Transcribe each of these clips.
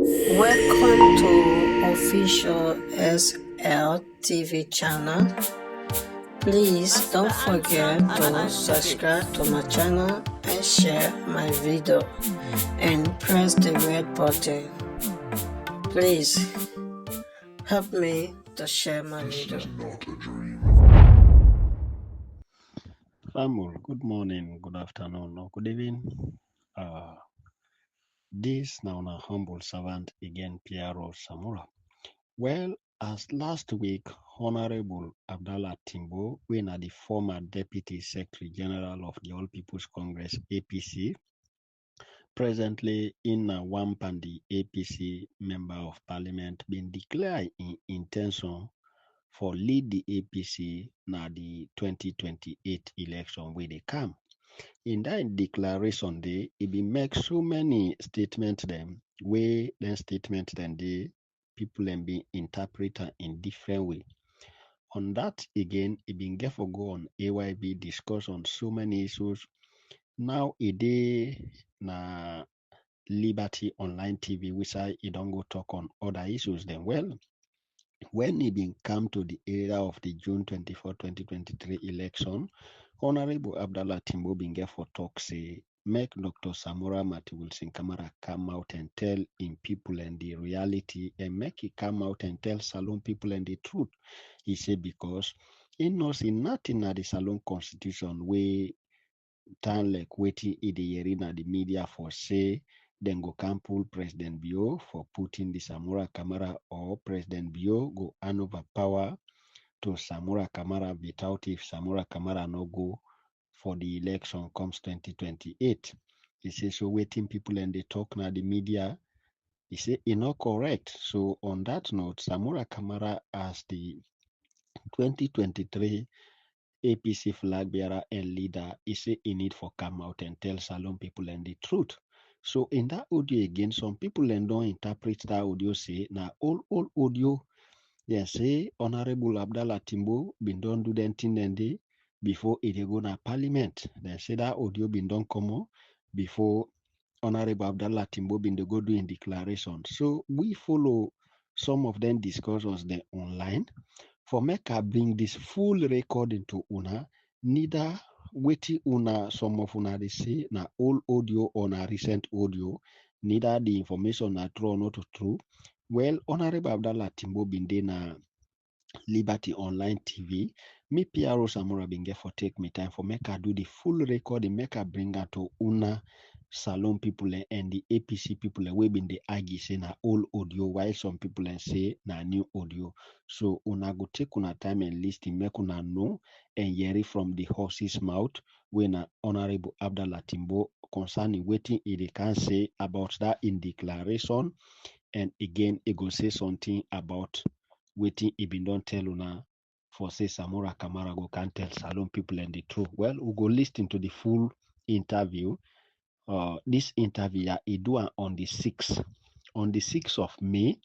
Welcome to official SL TV channel. Please don't forget to subscribe to my channel and share my video and press the red button. Please help me to share my video. Samuel, good morning, good afternoon, or good evening. This now a humble servant again, Piero Samura. Well, as last week, Honorable Abdallah Timbo, when the former Deputy Secretary General of the All People's Congress (APC), presently in Wampandi APC Member of Parliament, been declared in intention for lead the APC na the 2028 election where they come. In that declaration, it be make so many statements them where then statement then the people then be interpreted in different way. On that again, it been get for go on AYB discuss on so many issues. Now it day na Liberty Online TV, which I don't go talk on other issues. Then well, when it been come to the area of the June 24, 2023 election, Honorable Abdallah Timbo been get for talk say make Dr. Samora Mati Wilson Kamara come out and tell in people and the reality and make it come out and tell Salon people and the truth. He said because he knows in nothing at the Salon constitution where turn like waiting in the arena the media for say then go can pull President Bio for putting the Samora Kamara or President Bio go hand over power to Samora Kamara without if Samora Kamara no go for the election comes 2028. He says so waiting people and they talk now the media. He say it's not correct. So on that note, Samora Kamara as the 2023 APC flag bearer and leader, he say he need for come out and tell Salon people and the truth. So in that audio again, some people and don't interpret that audio say now all audio they say Honorable Abdallah Timbo been done do them thing and they before it go na parliament. They say that audio been done come before Honorable Abdallah Timbo been the go doing declaration. So we follow some of them discussions there online. For make I bring this full record into una, neither waiting una some of una they say na old audio or na recent audio, neither the information na true or not true. Well, Honorable Abdallah Timbo been there na Liberty Online TV. Me Piero Samura been get for take me time for make I do the full record and make I bring her to una Salon people and the APC people we been the argue say na old audio while some people say na new audio. So una go take una time and listen make una know and hear it from the horse's mouth when Honorable Abdallah Timbo concerning waiting it can say about that in declaration and again it go say something about waiting it been don't tell una for say Samora Kamara go can tell Salon people and the truth. Well, we go listen to the full interview. This interview is do on the 6th. On the 6th of May,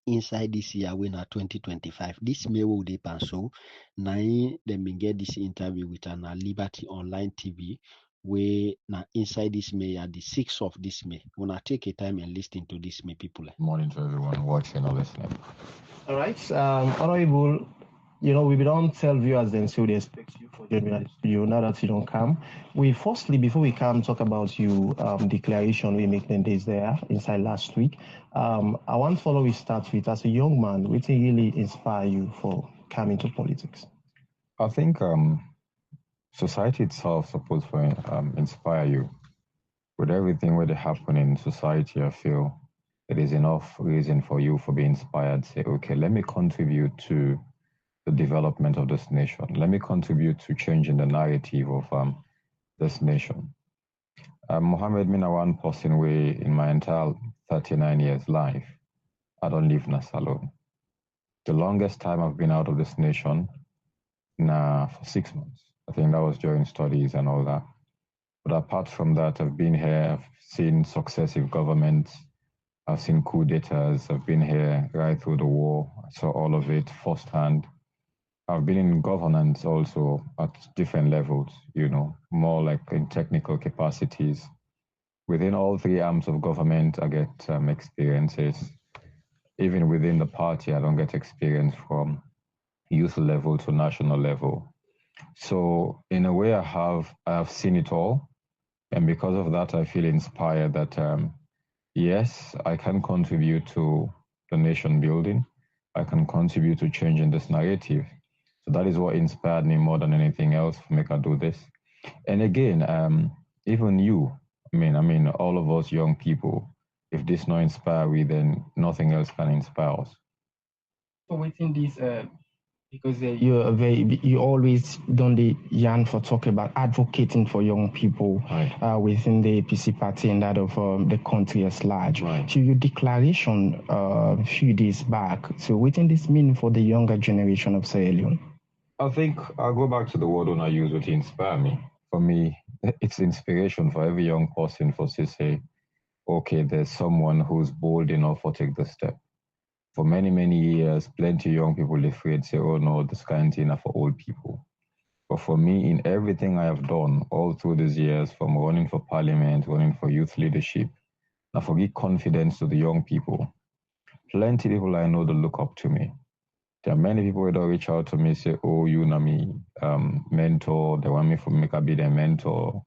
inside this year, when 2025, this May will depend. So, now them been get this interview with an Liberty Online TV, where now inside this May, at the 6th of this May, when I take a time and listen to this May people. Good morning to everyone watching or listening. All right, Honorable, we don't tell viewers then, so they expect you for joining you now that you don't come. Firstly, before we come talk about you declaration we make 10 days there inside last week, I want to follow we start with as a young man, what really inspire you for coming to politics? I think society itself supposed to inspire you. With everything where they happen in society, I feel it is enough reason for you for being inspired. Say, okay, let me contribute to the development of this nation. Let me contribute to changing the narrative of this nation. Mohammed Mina one person way in my entire 39 years life, I don't live in Salon. The longest time I've been out of this nation, for 6 months. I think that was during studies and all that. But apart from that, I've been here, I've seen successive governments, I've seen coup d'etats, I've been here right through the war. I saw all of it firsthand. I've been in governance also at different levels, more like in technical capacities. Within all three arms of government, I get experiences. Even within the party, I don't get experience from youth level to national level. So in a way, I have seen it all, and because of that, I feel inspired that yes, I can contribute to the nation building. I can contribute to changing this narrative. So that is what inspired me more than anything else to make I do this. And again, even you, I mean, all of us young people, if this not inspire we, then nothing else can inspire us. So within this, because you always done the yarn for talk about advocating for young people Right. within the APC party and that of the country as large. Right. So your declaration a few days back. So within this mean for the younger generation of Sierra Leone? I think I'll go back to the word when I use it to inspire me. For me, it's inspiration for every young person for to say, okay, there's someone who's bold enough to take the step. For many, many years, plenty of young people afraid say, oh no, this kind of thing are for old people. But for me, in everything I have done all through these years, from running for parliament, running for youth leadership, I forgive confidence to the young people. Plenty of people I know that look up to me. There are many people that reach out to me say, oh, you know me, mentor. They want me to make a be their mentor.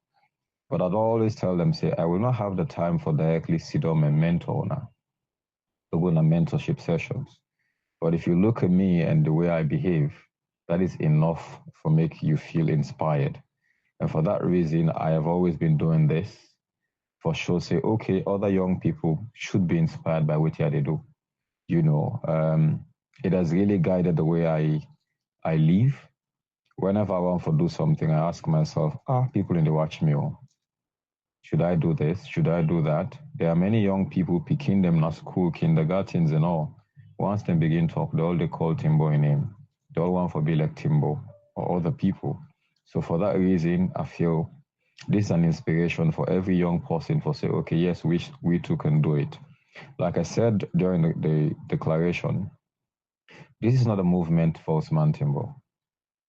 But I'd always tell them, say, I will not have the time for directly sit down and mentor now to go on a mentorship sessions. But if you look at me and the way I behave, that is enough for make you feel inspired. And for that reason, I have always been doing this for sure. Say, okay, other young people should be inspired by what they do. You know, it has really guided the way I live. Whenever I want to do something, I ask myself, people in the watch me. Oh, should I do this? Should I do that? There are many young people picking them in school, kindergartens and all. Once they begin talk, they call Timbo in name. They all want to be like Timbo or other people. So for that reason, I feel this is an inspiration for every young person for say, okay, yes, we too can do it. Like I said during the declaration, this is not a movement for Osman Timbo.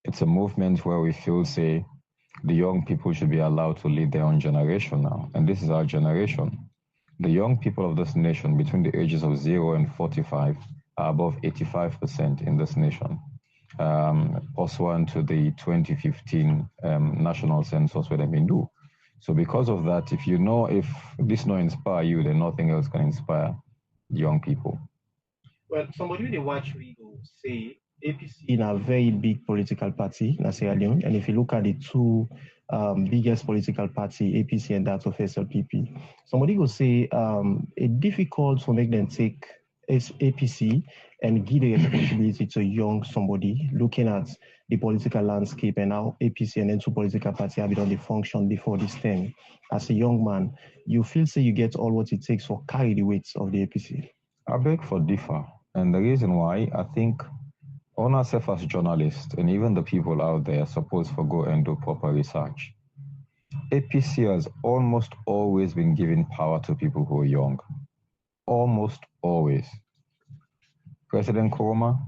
It's a movement where we feel, say, the young people should be allowed to lead their own generation now. And this is our generation. The young people of this nation between the ages of 0 and 45 are above 85% in this nation. Pursuant to the 2015 national census where they've been do. So because of that, if you know if this not inspire you, then nothing else can inspire young people. Well, somebody will watch we go say APC in a very big political party in Sierra Leone, and if you look at the two biggest political party, APC and that of SLPP, somebody will say it's difficult to make them take APC and give the responsibility to young somebody looking at the political landscape and how APC and then two political parties have it on the function before this term. As a young man, you feel say you get all what it takes for carry the weight of the APC. I beg for differ. And the reason why, I think on ourselves as journalists and even the people out there are supposed to go and do proper research. APC has almost always been giving power to people who are young. Almost always. President Nkrumah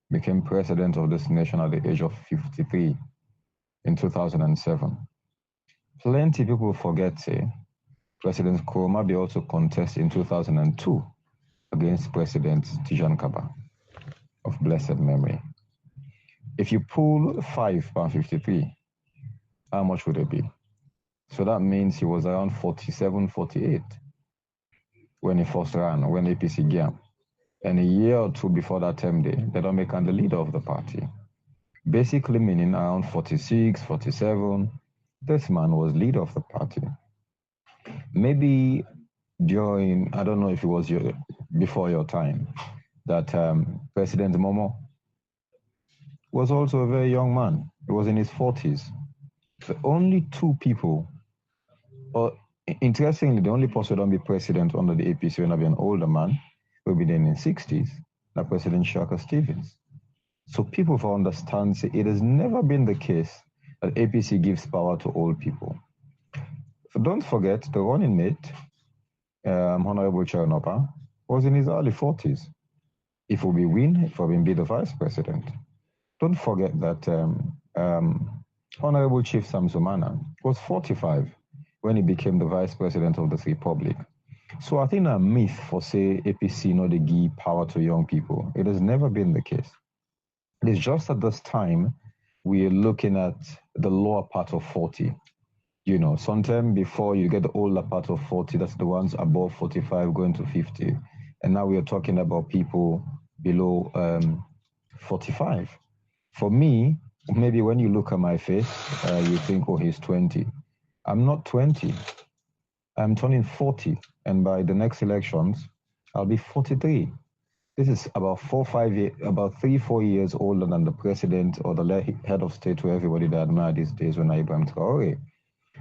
became president of this nation at the age of 53 in 2007. Plenty of people forget, say, President Nkrumah be also contest in 2002 against President Tijan Kaba of blessed memory. If you pull 5 by 53, how much would it be? So that means he was around 47, 48 when he first ran, when APC began. And a year or two before that term day, they don't make him the leader of the party. Basically meaning around 46, 47, this man was leader of the party. Maybe during, I don't know if it was before your time, that President Momo was also a very young man. He was in his 40s. The only two people, or interestingly, the only person who don't be president under the APC when I be an older man, will be then in his 60s, like President Shaka Stevens. So people for understand, say, it has never been the case that APC gives power to old people. So don't forget, the running mate, Honorable Chernopa, was in his early 40s. If we win, if we be the vice president. Don't forget that Honorable Chief Samsumana was 45 when he became the vice president of this republic. So I think a myth for say APC not to give power to young people. It has never been the case. It's just at this time we are looking at the lower part of 40. You know, sometime before you get the older part of 40, that's the ones above 45 going to 50. And now we are talking about people below 45. For me, maybe when you look at my face, you think, oh, he's 20. I'm not 20. I'm turning 40. And by the next elections, I'll be 43. This is about 3-4 years older than the president or the head of state who everybody that admire these days when Ibrahim Traore.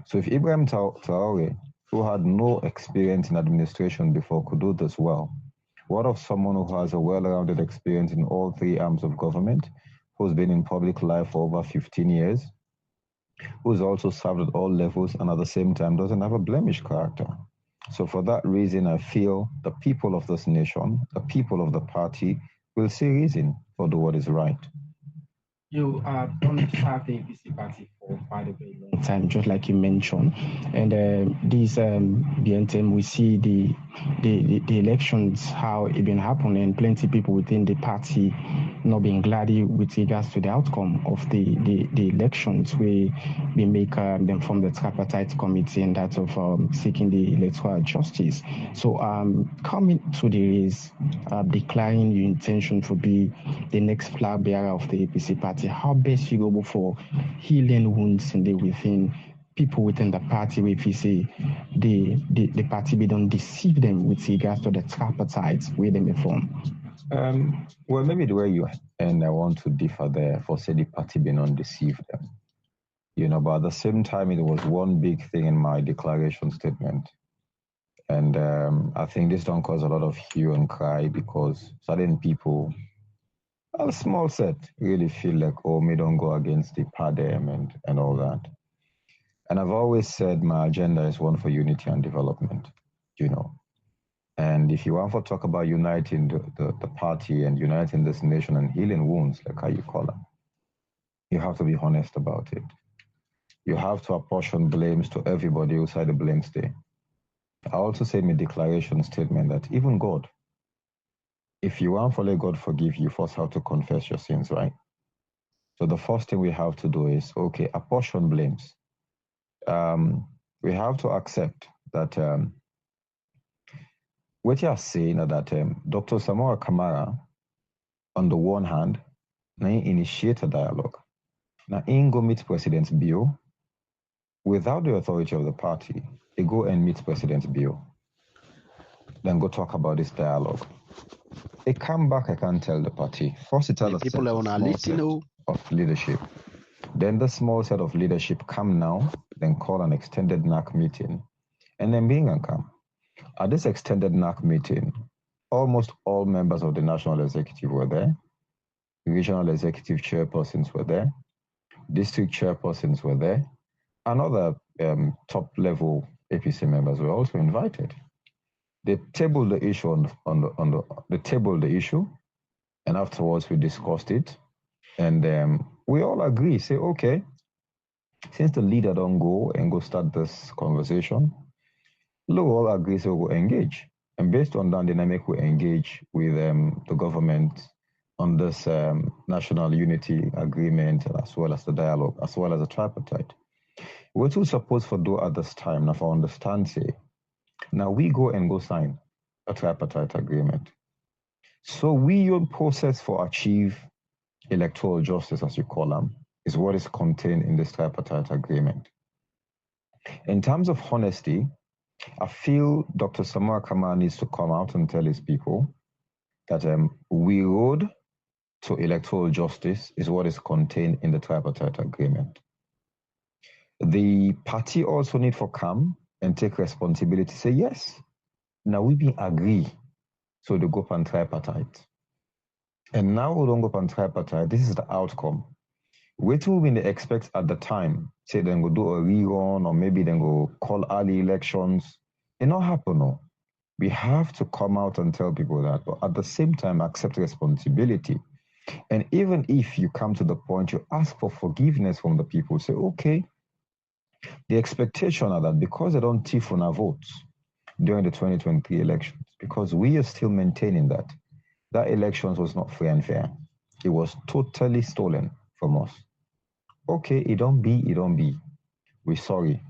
So if Ibrahim Traore, who had no experience in administration before, could do this well, what of someone who has a well-rounded experience in all three arms of government, who's been in public life for over 15 years, who's also served at all levels and at the same time doesn't have a blemished character? So for that reason, I feel the people of this nation, the people of the party, will see reason for do what is right. You don't have the APC party for quite a very long time, just like you mentioned. And this BNTM, we see the elections, how it been happening, and plenty of people within the party not being glad with regards to the outcome of the elections. We make them from the tripartite committee and that of seeking the electoral justice. So coming to the race, declaring your intention to be the next flag bearer of the APC party, how best you go for healing wounds within people within the party, if you say the party we don't deceive them with regards to the tripartite where they may form? Well, maybe the way you and I want to differ there for say the party be not deceive them. You know, but at the same time, it was one big thing in my declaration statement. And I think this don't cause a lot of hue and cry because certain people, a small set, really feel like, oh, me don't go against the PADEM and all that. And I've always said my agenda is one for unity and development, you know. And if you want to talk about uniting the party and uniting this nation and healing wounds, like how you call them, you have to be honest about it. You have to apportion blames to everybody outside the blame stay. I also said in my declaration statement that even God, if you want to let God forgive you, first have to confess your sins, right? So the first thing we have to do is, okay, apportion blames. We have to accept that what you are saying that Dr. Samoa Kamara, on the one hand, now initiate a dialogue. Now, in go meet President Bio, without the authority of the party, they go and meet President Bio. Then go talk about this dialogue. They come back, I can't tell the party. First, it tell a people set, on a small list, set of leadership. Then the small set of leadership come now, then call an extended NAC meeting, and then being and come. At this extended NAC meeting, almost all members of the national executive were there. Regional executive chairpersons were there. District chairpersons were there. And other top-level APC members were also invited. They tabled the issue they tabled the issue, and afterwards we discussed it, and we all agree. Say, okay, since the leader don't go and go start this conversation, we all agree so we'll engage, and based on that dynamic, we engage with the government on this national unity agreement, as well as the dialogue, as well as the tripartite. What we supposed to do at this time, now for understand, say, now we go and go sign a tripartite agreement. So your process for achieve electoral justice, as you call them, is what is contained in this tripartite agreement. In terms of honesty, I feel Dr. Samoa Kamara needs to come out and tell his people that we road to electoral justice is what is contained in the tripartite agreement. The party also need to come and take responsibility, say, yes, now we be agree, so they go pan tripartite. And now we don't go pan tripartite, this is the outcome. What will we expect at the time? Say then go do a rerun, or maybe then go call early elections. It not happen, no. We have to come out and tell people that, but at the same time, accept responsibility. And even if you come to the point, you ask for forgiveness from the people, say, okay, The expectation are that because they don't thief on our votes during the 2023 elections, because we are still maintaining that elections was not free and fair. It was totally stolen from us. Okay, it don't be. We're sorry.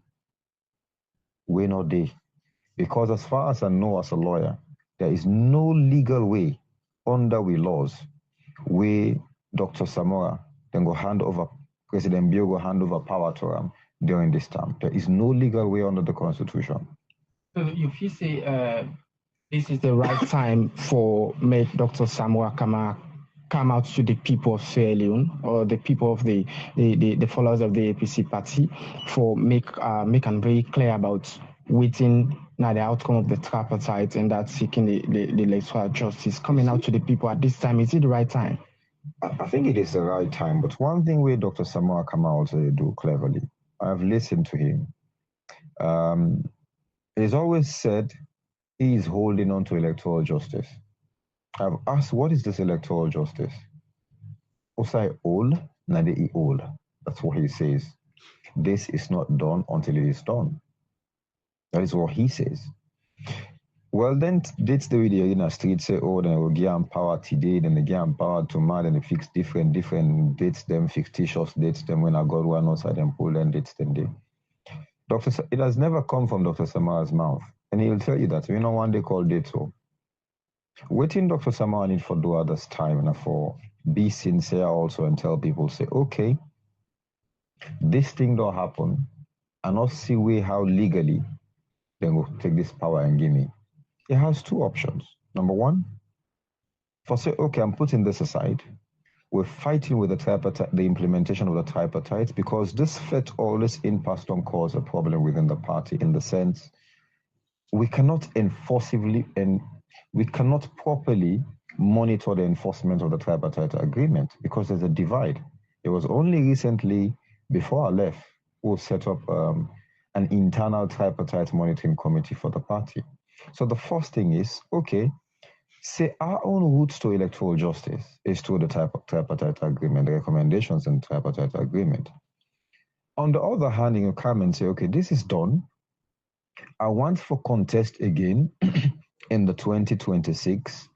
We're not there. Because as far as I know as a lawyer, there is no legal way under we laws where Dr. Samora then go hand over, President Bio go hand over power to him during this time. There is no legal way under the Constitution. So if you say this is the right time for Dr. Samoa Kama come out to the people of Sierra Leone or the people of the followers of the APC party for make them very clear about waiting now the outcome of the tripartite and that seeking the electoral justice coming out to the people at this time. Is it the right time? I think it is the right time, but one thing where Dr. Samoa Kama also do cleverly, I've listened to him. He's always said he is holding on to electoral justice. I've asked, what is this electoral justice? Osai all, nade all. That's what he says. This is not done until it is done. That is what he says. Well, then that's the way they in a street say, oh, then we'll give them power today, then they give them power tomorrow, then they fix different dates, them fictitious dates, them when I got one outside them pull them dates, then they. It has never come from Dr. Samara's mouth. And he'll tell you that. We know one day called date so. Waiting Dr. Samara need for do others time and for be sincere also and tell people, say, okay, this thing don't happen, and not see way how legally then will take this power and give me. It has two options. Number one, for say, okay, I'm putting this aside. We're fighting with the implementation of the tripartite because this fit or this impasse don't cause a problem within the party in the sense we cannot enforcively and we cannot properly monitor the enforcement of the tripartite agreement because there's a divide. It was only recently, before I left, we set up an internal tripartite monitoring committee for the party. So the first thing is, okay, say our own routes to electoral justice is through the tripartite agreement, the recommendations in the tripartite agreement. On the other hand, you come and say, okay, this is done. I want for contest again in the 2026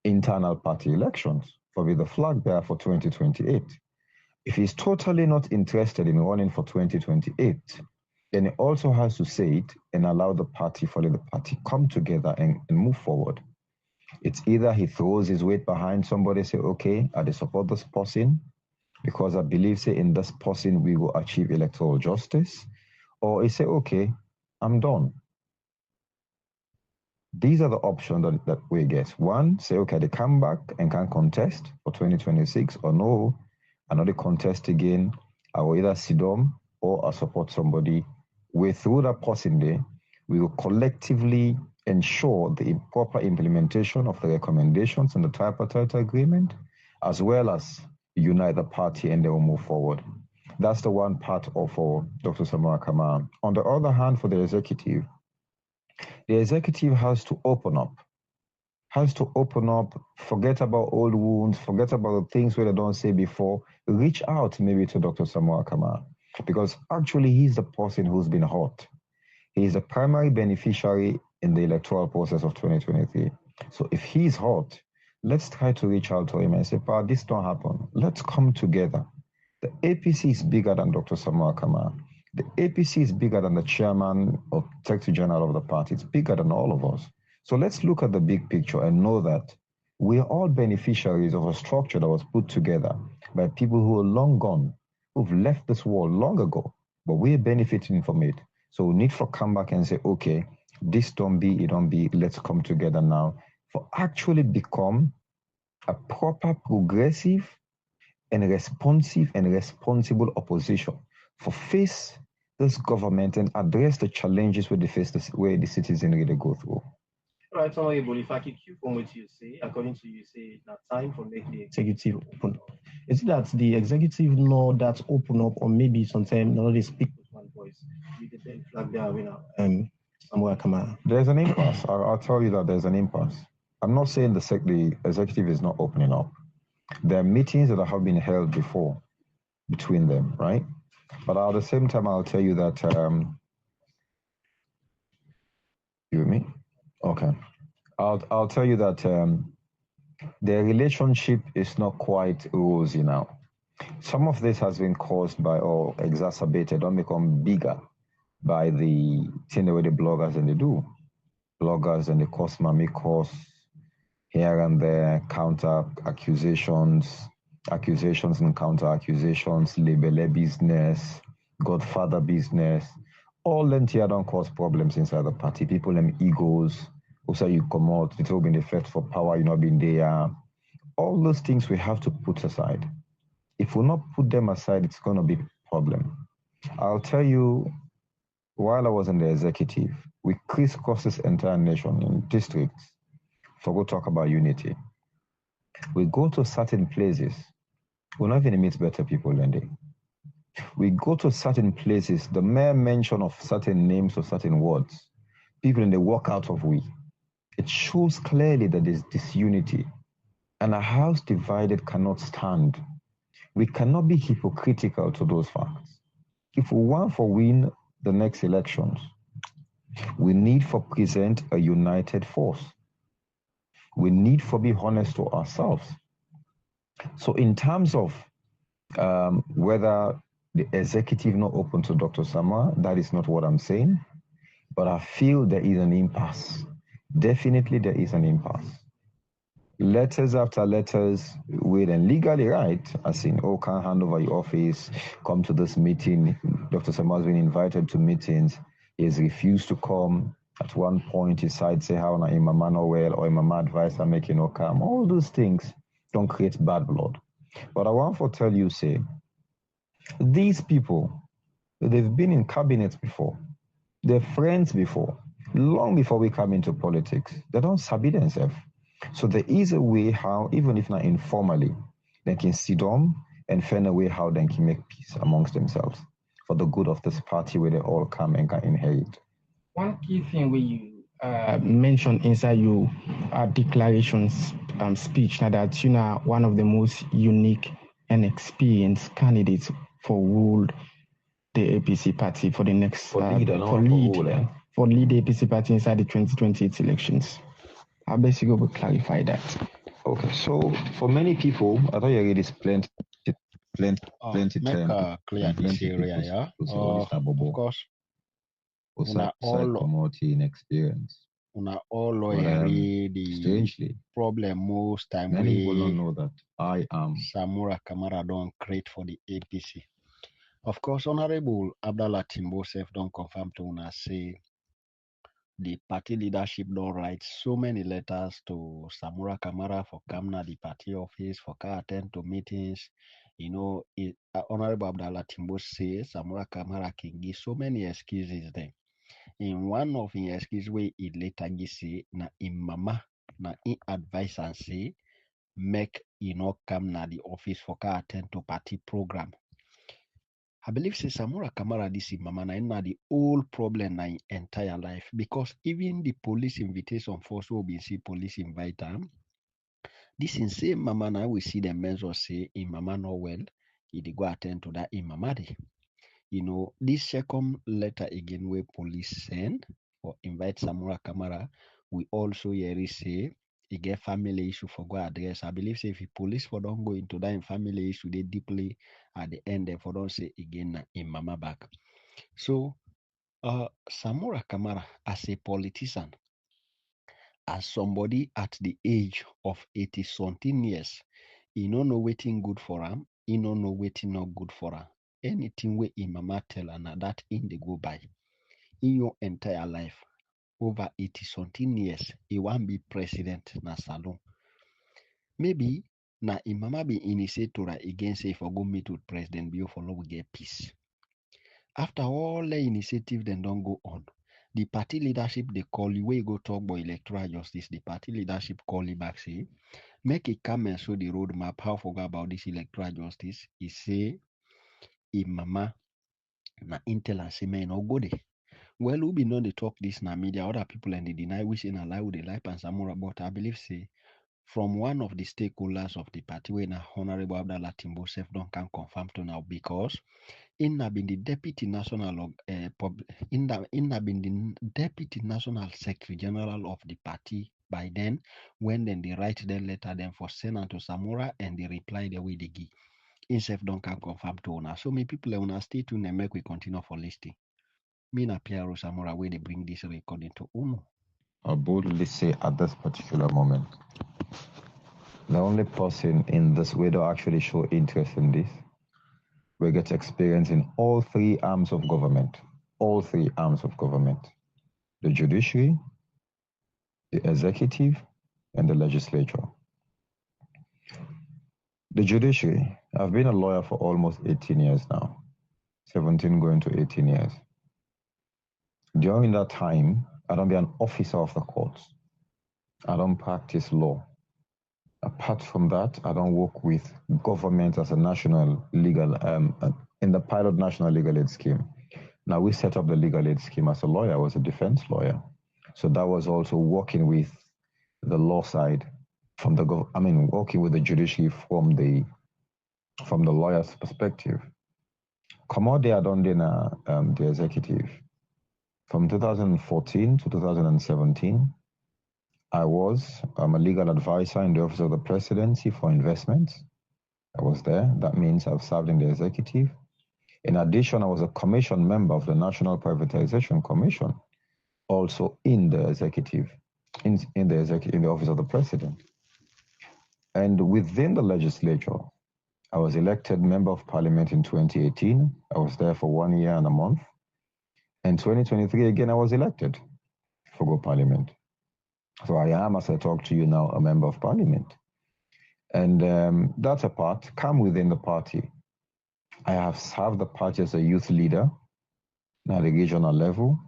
internal party elections for be the flag bearer for 2028. If he's totally not interested in running for 2028, then he also has to say it and allow the party, follow the party, come together and move forward. It's either he throws his weight behind somebody, say, okay, I support this person because I believe, say, in this person we will achieve electoral justice, or he say, okay, I'm done. These are the options that we get. One, say, okay, they come back and can contest for 2026, or no, another contest again. I will either sit down or I support somebody. Through that person there, we will collectively ensure the proper implementation of the recommendations in the tripartite agreement, as well as unite the party and they will move forward. That's the one part of Dr. Samara Kama. On the other hand, for the executive has to open up, forget about old wounds, forget about the things where they don't say before, reach out maybe to Dr. Samara Kama, because actually he's the person who's been hurt. He's the primary beneficiary in the electoral process of 2023. So if he's hurt, let's try to reach out to him and say, "Pa, this don't happen. Let's come together." The APC is bigger than Dr. Samoa Kama. The APC is bigger than the chairman or secretary general of the party. It's bigger than all of us. So let's look at the big picture and know that we are all beneficiaries of a structure that was put together by people who are long gone, who've left this world long ago, but we're benefiting from it. So we need to come back and say, okay, this don't be, it don't be, let's come together now for actually become a proper, progressive, and responsive and responsible opposition for face this government and address the challenges where the citizenry they go through. Right, Honorable, if I could cue from what you say, according to you say, that time for make the executive open up. Is it that the executive know that open up, or maybe sometimes not they speak with one voice? With the flag there, somewhere come out. There's an impasse. I'll tell you that there's an impasse. I'm not saying the executive is not opening up. There are meetings that have been held before between them, right? But at the same time, I'll tell you that you with me? Okay. I'll tell you that the relationship is not quite rosy now. Some of this has been caused by or exacerbated or become bigger by the thing that the bloggers and they do. Bloggers and the cause mammy cause here and there, counter accusations, accusations and counter accusations, label business, godfather business. All them here don't cause problems inside the party. People them egos, also you come out, it's all been the effect for power, you not been there. All those things we have to put aside. If we not put them aside, it's gonna be a problem. I'll tell you, while I was in the executive, we crisscrossed this entire nation in districts for go talk about unity. We go to certain places, we're not even meet better people than they. We go to certain places, the mere mention of certain names or certain words, people in the walk out of we. It shows clearly that there's disunity. And a house divided cannot stand. We cannot be hypocritical to those facts. If we want to win the next elections, we need to present a united force. We need to be honest to ourselves. So in terms of whether the executive not open to Dr. Sama, that is not what I'm saying. But I feel there is an impasse. Definitely there is an impasse. Letters after letters, with and legally right, as in, oh, can't hand over your office, come to this meeting. Dr. Sama has been invited to meetings. He has refused to come. At one point, his side say, how na Imama no well, or Imama advice are making no come. All those things don't create bad blood. But I want to tell you, say, these people, they've been in cabinets before. They're friends before, long before we come into politics. They don't sabi themselves. So there is a way how, even if not informally, they can sit down and find a way how they can make peace amongst themselves for the good of this party where they all come and can inherit. One key thing where you mentioned inside your declarations speech now that you are one of the most unique and experienced candidates for rule the APC party for the next For lead the APC party inside the 2028 elections. I basically will clarify that. Okay, so for many people, I thought you already plenty Make time. clear this area, yeah. Of course, una all inexperience. Una all lawyer the Strangely, problem most time many people don't we know that I am. Samura Kamara don't create for the APC. Of course, Honorable Abdallah Timbo Sef don't confirm to una say the party leadership don't write so many letters to Samura Kamara for Kamna, the party office, for car attend to meetings. You know, Honorable Abdallah Timbo says Samura Kamara can give so many excuses there. In one of his excuses where he later say na im mama na in advice and say make he not come na the office for car attend to party program. I believe say Samura Kamara this is mama na the whole problem na in entire life because even the police invitation force will be see police invite him. This same mama na we see the measure say in mama not well, he go attend to that in mama day. You know, this second letter again where police send or invite Samura Kamara, we also hear say he get family issue for go address. I believe say if the police for don't go into that family issue, they deeply at the end for don't say again in mama back. So Samura Kamara as a politician, as somebody at the age of 80 something years, he no know waiting good for him, he no know waiting not good for her. Anything where in mama tell her na that in they go by. In your entire life, over 80 something years, he won't be president na salon. Maybe na in mama be initiator again say for go meet with President Bio for we get peace. After all the initiative then don't go on. The party leadership they call you where you go talk about electoral justice. The party leadership call you back say make it come and show the roadmap how forget about this electoral justice. He say in mama na intel and say man no go there. Well, we be know they talk this na media, other people and they deny which in a lie with the life and Samura, but I believe say from one of the stakeholders of the party, when Honorable Abdallah Timbo Sef don't can confirm to now, because in been the deputy national in been the deputy national secretary general of the party by then, when then they write the letter then for Senator Samora and they reply the way they give. Insef don't can confirm to una. So many people una stay tuned and make we continue for listing. Me na Piero Samora where they bring this recording to Uno. I boldly say at this particular moment, the only person in this way to actually show interest in this will get experience in all three arms of government. All three arms of government. The judiciary, the executive, and the legislature. The judiciary, I've been a lawyer for almost 18 years now, 17 going to 18 years. During that time, I don't be an officer of the courts. I don't practice law. Apart from that, I don't work with government as a national legal, in the pilot national legal aid scheme. Now, we set up the legal aid scheme as a lawyer. I was a defense lawyer. So that was also working with the law side from the, working with the judiciary from the lawyer's perspective. Commodity I done the executive. From 2014 to 2017, I was a legal advisor in the Office of the Presidency for Investments. I was there. That means I've served in the executive. In addition, I was a commission member of the National Privatization Commission, also in the executive, in the Office of the President. And within the legislature, I was elected Member of Parliament in 2018. I was there for 1 year and a month. In 2023, again, I was elected for Go Parliament. So I am, as I talk to you now, a Member of Parliament. And that's a part, come within the party. I have served the party as a youth leader at the regional level.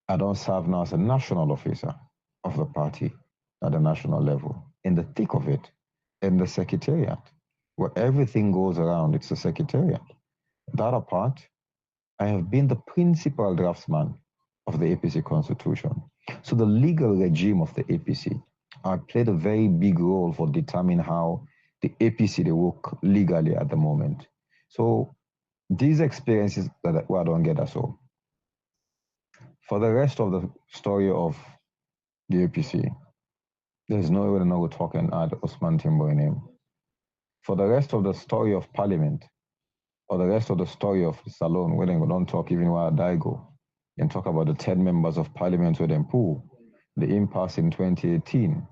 I don't serve now as a national officer of the party at the national level. In the thick of it, in the secretariat, where everything goes around, it's the secretariat. That apart, I have been the principal draftsman of the APC Constitution. So the legal regime of the APC, I played a very big role for determining how the APC they work legally at the moment. So these experiences that I don't get at all. For the rest of the story of the APC, there's no way we're talking at Osman Timbo name. For the rest of the story of Parliament, or the rest of the story of Salone, we don't talk even where I go, and talk about the 10 members of Parliament with them pool, the impasse in 2018.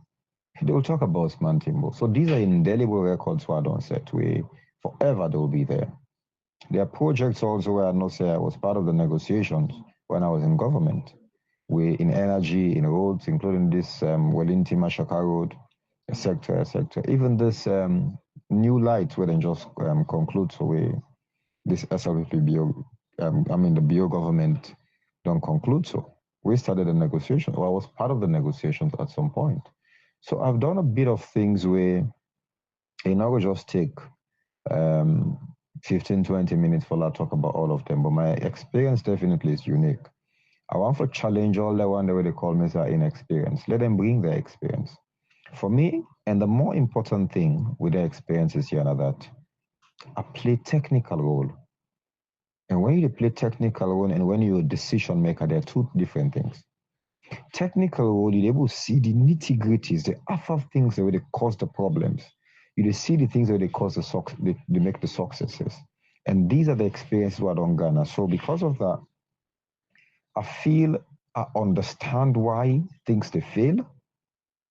They will talk about Osman Timbo. So these are indelible records where I don't set way. Forever they will be there. There are projects also where I know say I was part of the negotiations when I was in government. We in energy, in roads, including this Wellington Mashaka Road, etc., etc. Even this new light where they just conclude so we this SLP bio, the bio government don't conclude so. We started the negotiation, or I was part of the negotiations at some point. So I've done a bit of things where will just take 15, 20 minutes for that talk about all of them, but my experience definitely is unique. I want to challenge all the one the way they call me are inexperienced. Let them bring their experience. For me, and the more important thing with their experience is here that I play technical role. And when you play technical role and when you're a decision maker, there are two different things. Technical role, you're able to see the nitty-gritties, the other things that they cause the problems. You see the things that they cause they make the successes. And these are the experiences we don't garner. So because of that, I feel I understand why things they fail.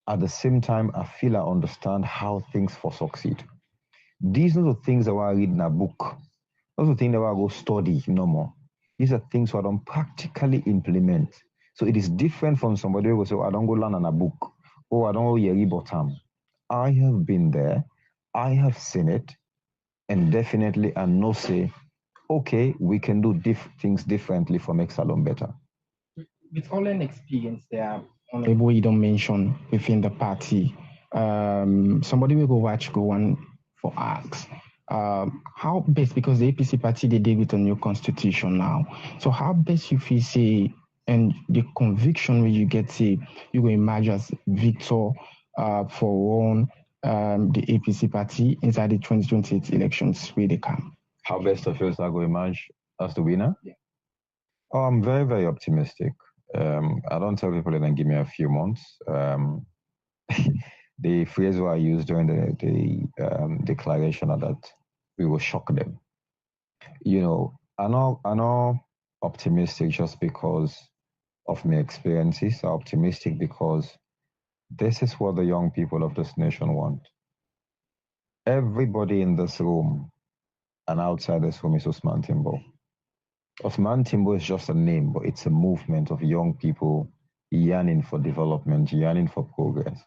At the same time, I feel I understand how things for succeed. These are the things that I read in a book. Those are the things that I go study no more. These are things I don't practically implement. So it is different from somebody who will say, I don't go learn on a book, or I don't go hear bottom. I have been there, I have seen it, and definitely I know say, okay, we can do things differently for make Salon better. With all an experience there, honorable you don't mention within the party, somebody will go on for asks. How best, because the APC party they did with a new constitution now. So how best you feel say and the conviction when you get say you will emerge as victor for one the APC party inside the 2028 elections where they come. How best of yours are going to emerge as the winner? Yeah. Oh, I'm very, very optimistic. I don't tell people that give me a few months. The phrase I used during the declaration are that we will shock them. You know, I'm not optimistic just because of my experiences. I'm optimistic because this is what the young people of this nation want. Everybody in this room and outside this room is Usman Timbo. Usman Timbo is just a name, but it's a movement of young people yearning for development, yearning for progress.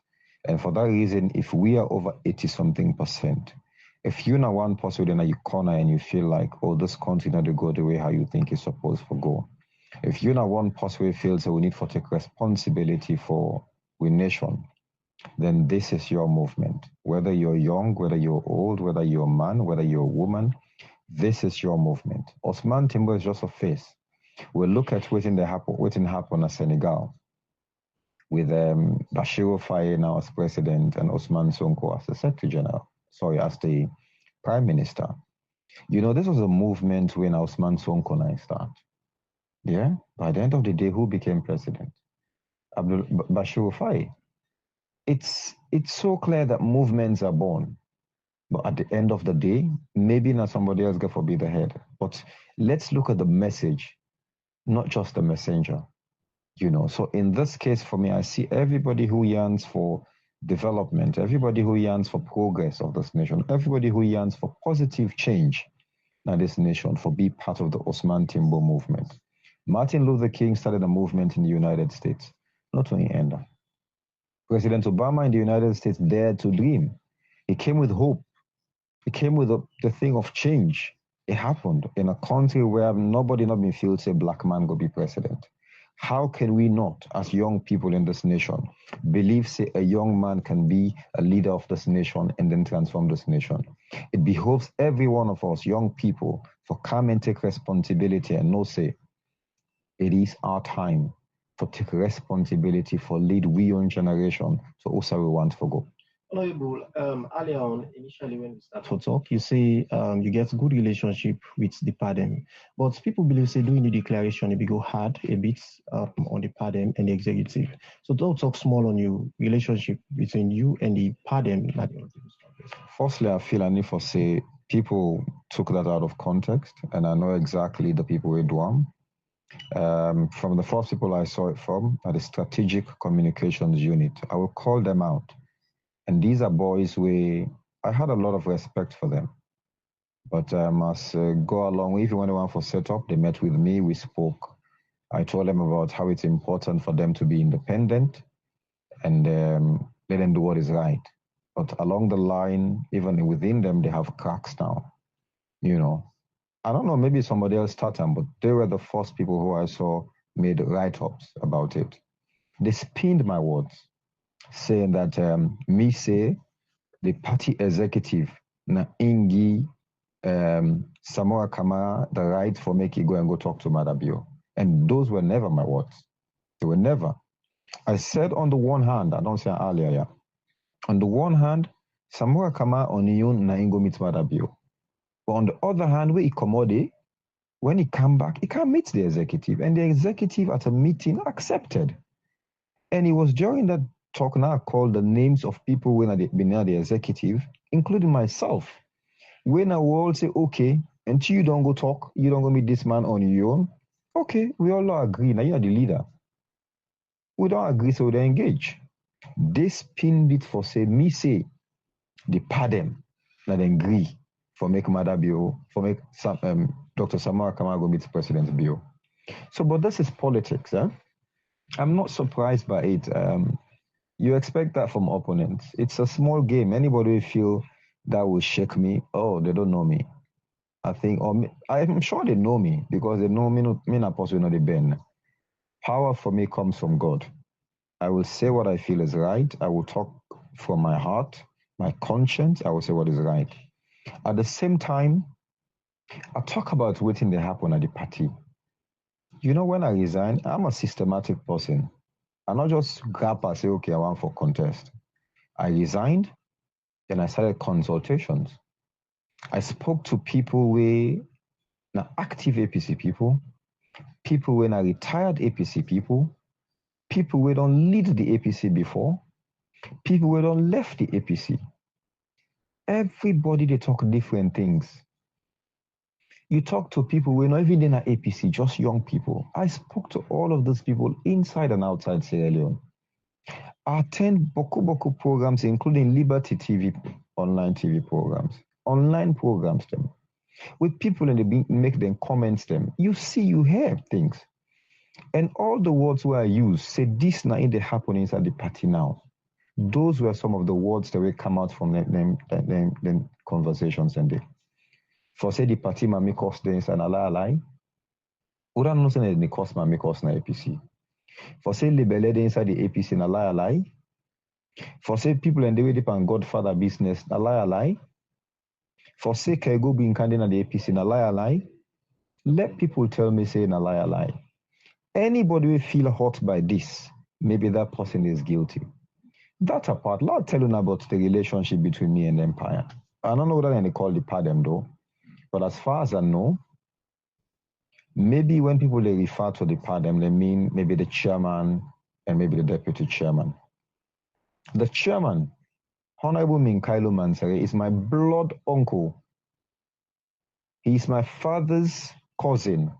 And for that reason, if we are over 80-something%, if you're not one person in a corner and you feel like, oh, this country not to go the way how you think it's supposed to go, if you're not one person who feels that we need to take responsibility for we nation, then this is your movement. Whether you're young, whether you're old, whether you're a man, whether you're a woman, this is your movement. Osman Timbo is just a face. We'll look at what happened at Senegal with Bashir Faye now as president and Osman Sonko as the Secretary General, as the Prime Minister. You know, this was a movement when Osman Sonko and I start. Yeah? By the end of the day, who became president? Bashir Faye. It's so clear that movements are born. But at the end of the day, maybe not somebody else get be the head. But let's look at the message, not just the messenger. You know, so in this case for me, I see everybody who yearns for development, everybody who yearns for progress of this nation, everybody who yearns for positive change in this nation, for be part of the Osman Timbo movement. Martin Luther King started a movement in the United States, not only Enda. President Obama in the United States dared to dream. He came with hope. He came with the thing of change. It happened in a country where nobody not been feel say black man go be president. How can we not, as young people in this nation, believe say a young man can be a leader of this nation and then transform this nation? It behoves every one of us, young people, for come and take responsibility and know say, it is our time to take responsibility for lead we young generation. So also we want to go. Honorable, earlier on, initially when we start to talk, you say you get good relationship with the PADEM, but people believe say doing the declaration, it will go hard a bit on the PADEM and the executive. So don't talk small on your relationship between you and the PADEM. Firstly, I feel I need to say people took that out of context, and I know exactly the people who do them. From the first people I saw it from, at the Strategic Communications Unit, I will call them out. And these are boys I had a lot of respect for them. But as go along, even when they went for setup, they met with me, we spoke. I told them about how it's important for them to be independent and let them do what is right. But along the line, even within them, they have cracks now. You know, I don't know, maybe somebody else started them, but they were the first people who I saw made write-ups about it. They spinned my words, saying that me say the party executive na ingi Samoa Kamara the right for make you go and go talk to Madabio. And those were never my words. They were never. I said on the one hand, I don't say earlier, yeah. On the one hand, Samoa Kamara on yun na ingo meet Madabio. But on the other hand, when he commode, when he come back, he can't meet the executive. And the executive at a meeting accepted. And it was during that talk now called the names of people when I been the executive, including myself. When I will all say, okay, until you don't go talk, you don't go meet this man on your own. Okay, we all agree. Now you're the leader. We don't agree, so we don't engage. This pinned it for say, me say, the PADEM, not agree for make Madabio, for make Dr. Samara Kamara go meet President Bio. So, but this is politics, eh? I'm not surprised by it. You expect that from opponents. It's a small game. Anybody feel that will shake me? Oh, they don't know me. I think, I'm sure they know me because they know me not possibly know the Ben. Power for me comes from God. I will say what I feel is right. I will talk from my heart, my conscience. I will say what is right. At the same time, I talk about waiting to happen at the party. You know, when I resign, I'm a systematic person. I not just grab and say, okay, I want for contest. I resigned, then I started consultations. I spoke to people who now active APC people who are retired APC people who don't lead the APC before, people who don't left the APC. Everybody, they talk different things. You talk to people who are not even in an APC, just young people. I spoke to all of those people inside and outside Sierra Leone. I attend Boku programs, including Liberty TV, online TV programs, online programs, them with people and they make them comments them. You see, you hear things. And all the words where I use say this now in the happen inside the party now. Those were some of the words that will come out from them conversations and they. For say the party ma make us dance and a lie. Ura no say the cost ma make us na APC. For say libele inside the APC na lie. For say people and they way dip on Godfather business na lie. For say Kego being candidate na the APC na lie. Let people tell me say na lie. Anybody will feel hurt by this, maybe that person is guilty. That apart, let me tell you about the relationship between me and Empire. I don't know what they call the pardon though, but as far as I know, maybe when people they refer to the pardon, they mean maybe the chairman and maybe the deputy chairman. The chairman, Honorable Minkailo Mansere, is my blood uncle. He is my father's cousin.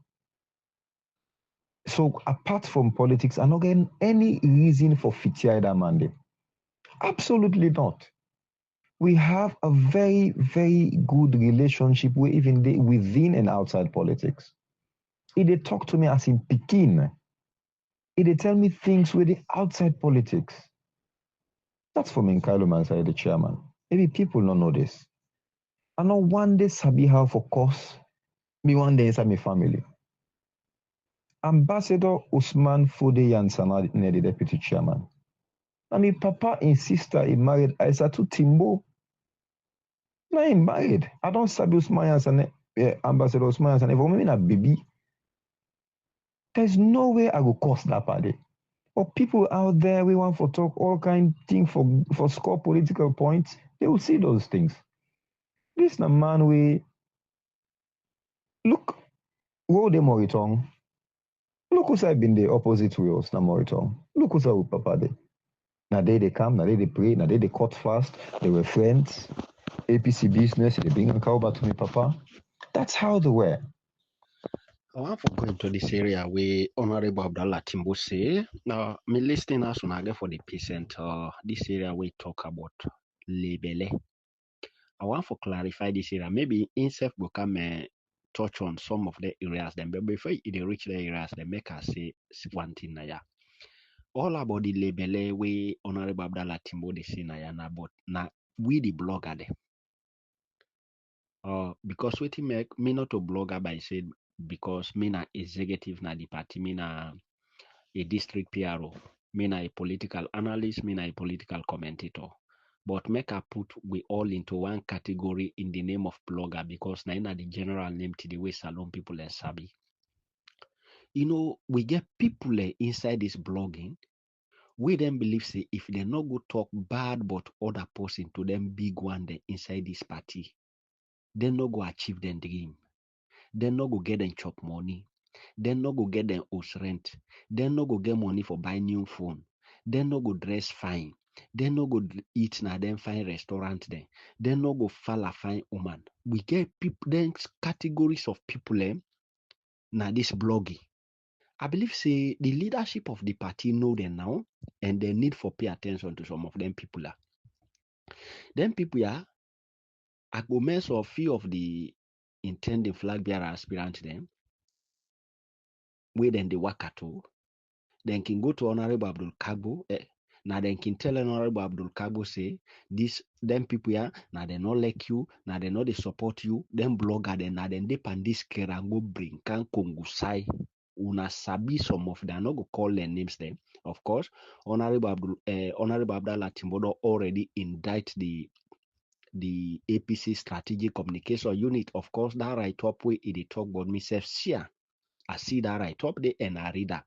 So apart from politics, I'm not getting any reason for Fitia that mandate. Absolutely not. We have a very, very good relationship even within and outside politics. They talk to me as in Pekin. They tell me things with the outside politics. That's for me, Kailo Mansai, the chairman. Maybe people don't know this. I know one day Sabi how for course, me one day inside my family. Ambassador Usman Fode Yansana, the deputy chairman. And my papa and sister he married Aisatu Timbo. Now he married. I don't sabi Usman Yansana, Ambassador Usman Yansana. If I'm a baby, there's no way I will cost that party. But people out there, we want to talk all kind of things for score political points. They will see those things. This na man we look, wo de Moritong. Look who's been the opposite wheels na Moritong. Look who's with Papa de. Now they come, now they pray, now they cut fast. They were friends. APC business, they bring a cow back to me, Papa. That's how they were. I want to go into this area where Honorable Abdallah Timbo say, now, me listening us on again for the patient, this area we talk about labele. I want to clarify this area. Maybe INSEF will come and touch on some of the areas, then, but before it reach the areas, they make us say one thing. All about the labele we Honorable Abdallah Timbo they say na but now we the blogger there. Because what make me not a blogger by said because me na executive na the party, me na a district PRO, me na a political analyst, me na a political commentator. But make I put we all into one category in the name of blogger because na the general name to the way salon people and sabi. You know, we get people inside this blogging. We then believe say if they not go talk bad but other person to them big one they inside this party, they not go achieve their dream. They not go get them chop money. They not go get them house rent. They not go get money for buy new phone. They not go dress fine. They not go eat na them fine restaurant then. They not go fall a fine woman. We get people then categories of people na this blogging. I believe say the leadership of the party know them now and they need for pay attention to some of them people. Them people I go mention a few of the intending flag bearer aspirants them. Where then they work at all. Then can go to Honorable Abdul Kagbo. Now then can tell Honorable Abdul Kagbo say this them people now they not like you, now they not they support you, them blogger then now then they pan this kerango bring can kongusai. Una sabi some of them not go call their names then. Of course, Honorable Abdallah Timbodo already indict the APC strategic communication unit. Of course, that right up way it talk about myself share. I see that right up there and I read that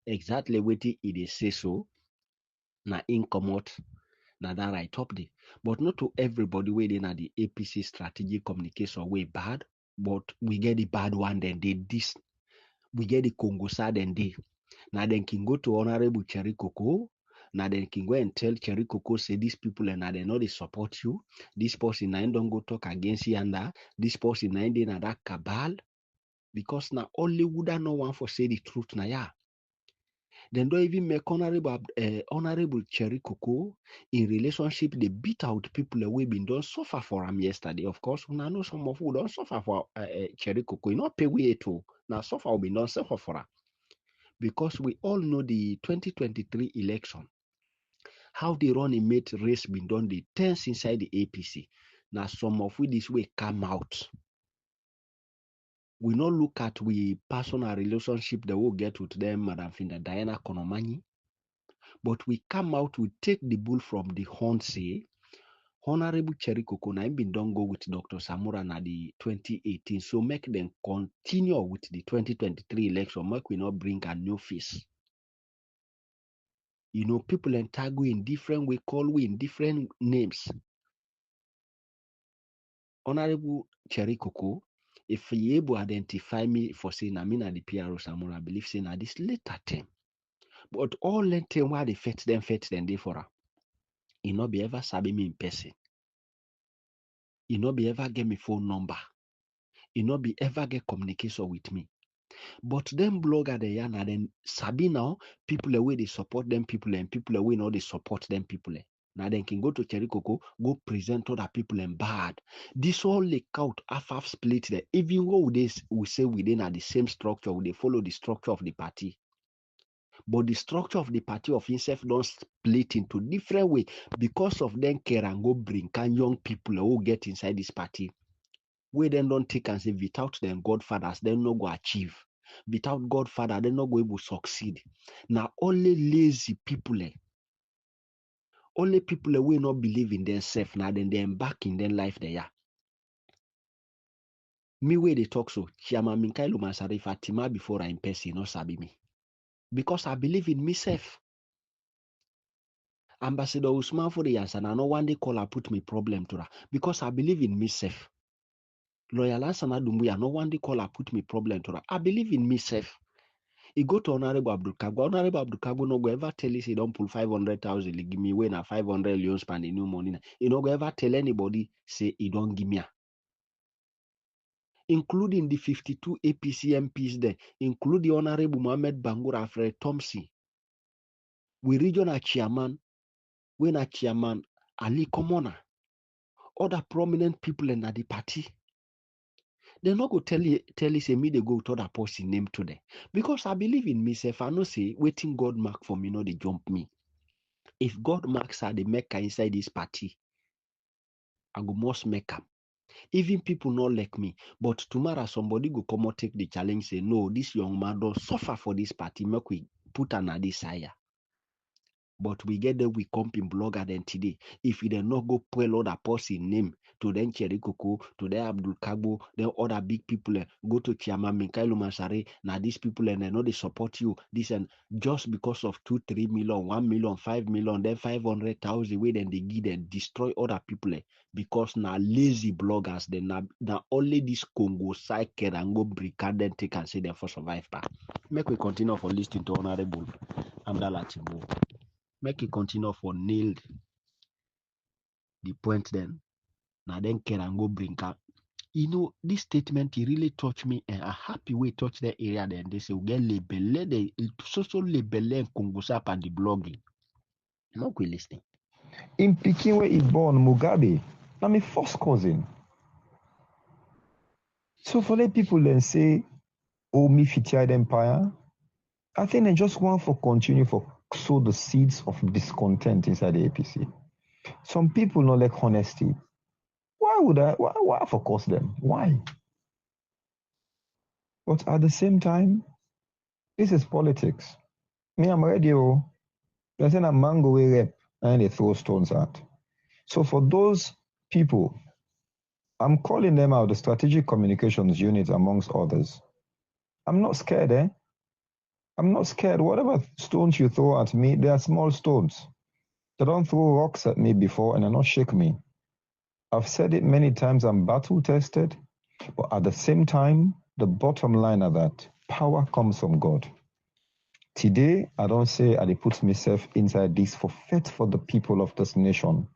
exactly what it is say so. Na in come out Now that right up there. But not to everybody waiting at the APC strategic communication way bad, but we get the bad one, then they this we get the Congo side and they. Now then can go to Honorable Cherry Coco. Now then can go and tell Cherry Coco say these people and now they know they support you. This person now don't go talk against you and that. This person now they na that cabal. Because now only would I know one for say the truth now yeah. Then don't even make honorable Cherry Coco in relationship. They beat out people away been don't suffer for him yesterday. Of course, we know some of who don't suffer for Cherry Coco. You not pay way to now suffer will be don't suffer for her. Because we all know the 2023 election, how they run a mate race been done the tense inside the APC. Now some of we this way come out. We not look at we personal relationship that we'll get with them, Madam Finda Diana Konomani. But we come out, we take the bull from the horn, say, Honorable Cherry Coco, na been don't go with Dr. Samura na the 2018. So make them continue with the 2023 election. Make we not bring a new face. You know, people entitle we in different way, call we in different names. Honorable Cherry Coco, if you able identify me for saying I mean at the PRO Samura, I believe saying at this later time. But all let them why they fetch them day for her. You know, be ever sabi me in person. You know, be ever get me phone number. You know, be ever get communication with me. But them blogger they are then sabi now, people away they support them people and people away now they support them people. Now then can go to Cherry Coco, go present other people and bad. This all leak out half split there. Even though we say within are the same structure, they follow the structure of the party. But the structure of the party of himself don't split into different way because of them care and go bring can young people who get inside this party. We then don't take and say without them godfathers, they no go achieve. Without godfather, they no go able to succeed. Now only lazy people, only people will not believe in themselves. Now then they embark in their life there. Me way they talk so, Chiama Minkailu Masari Fatima before I in person, no sabi me. Because I believe in myself. Ambassador Usman for the answer, and I know one day call her put me problem to her. Because I believe in myself. Loyal answer na dumbuya, no one day call her put me problem to her. I believe in myself. He go to Honorable Abdul Kago. Honorable Abdul Kago no go ever tell you say don't pull 500,000, give me when a 500 million spend the new money. He no go ever tell anybody say he don't give me. Including the 52 APC MPs there, include the Honorable Mohammed Bangura Fred Thompson. We regional chairman, when a chairman Ali Komona, other prominent people in the party. They not go tell you say me they go to other person name today. Because I believe in myself, I know say waiting God mark for me, no they jump me. If God marks are the maker inside this party, I go must make up. Even people not like me, but tomorrow somebody go come out take the challenge, say no, this young man don't suffer for this party, make we put another desire. But we get there, we come in blogger then today. If we then not go put other person name to then Cherry Coco, to then Abdul Kagbo, then other big people go to Chiama Minkailu Masare. Now these people and they know they support you. This and just because of 2, 3 million, 1 million, 5 million, then 500,000 way then they give them destroy other people because now lazy bloggers then now only this Congo cycle and go bricade then take and say them for survive. Make we continue for listening to Honorable Amdala Timbo. Make it continue for nailed the point then. Now then can and go bring up. You know, this statement it really touched me and a happy way touch the area then they say we get label the social label and Kungusap and the blogging. Not we listening. In Peking where he born Mugabe, I'm my first cousin. So for let people then say, oh me fitiad empire, I think they just want for continue for sow the seeds of discontent inside the APC. Some people not like honesty. Why for course them? Why? But at the same time, this is politics. Me, I'm ready. They're saying a mango way rep and they throw stones at. So for those people, I'm calling them out, the strategic communications unit amongst others. I'm not scared, I'm not scared. Whatever stones you throw at me, they are small stones. They don't throw rocks at me before and they not shake me. I've said it many times, I'm battle tested, but at the same time, the bottom line of that, power comes from God. Today, I don't say I put myself inside this for fight for the people of this nation.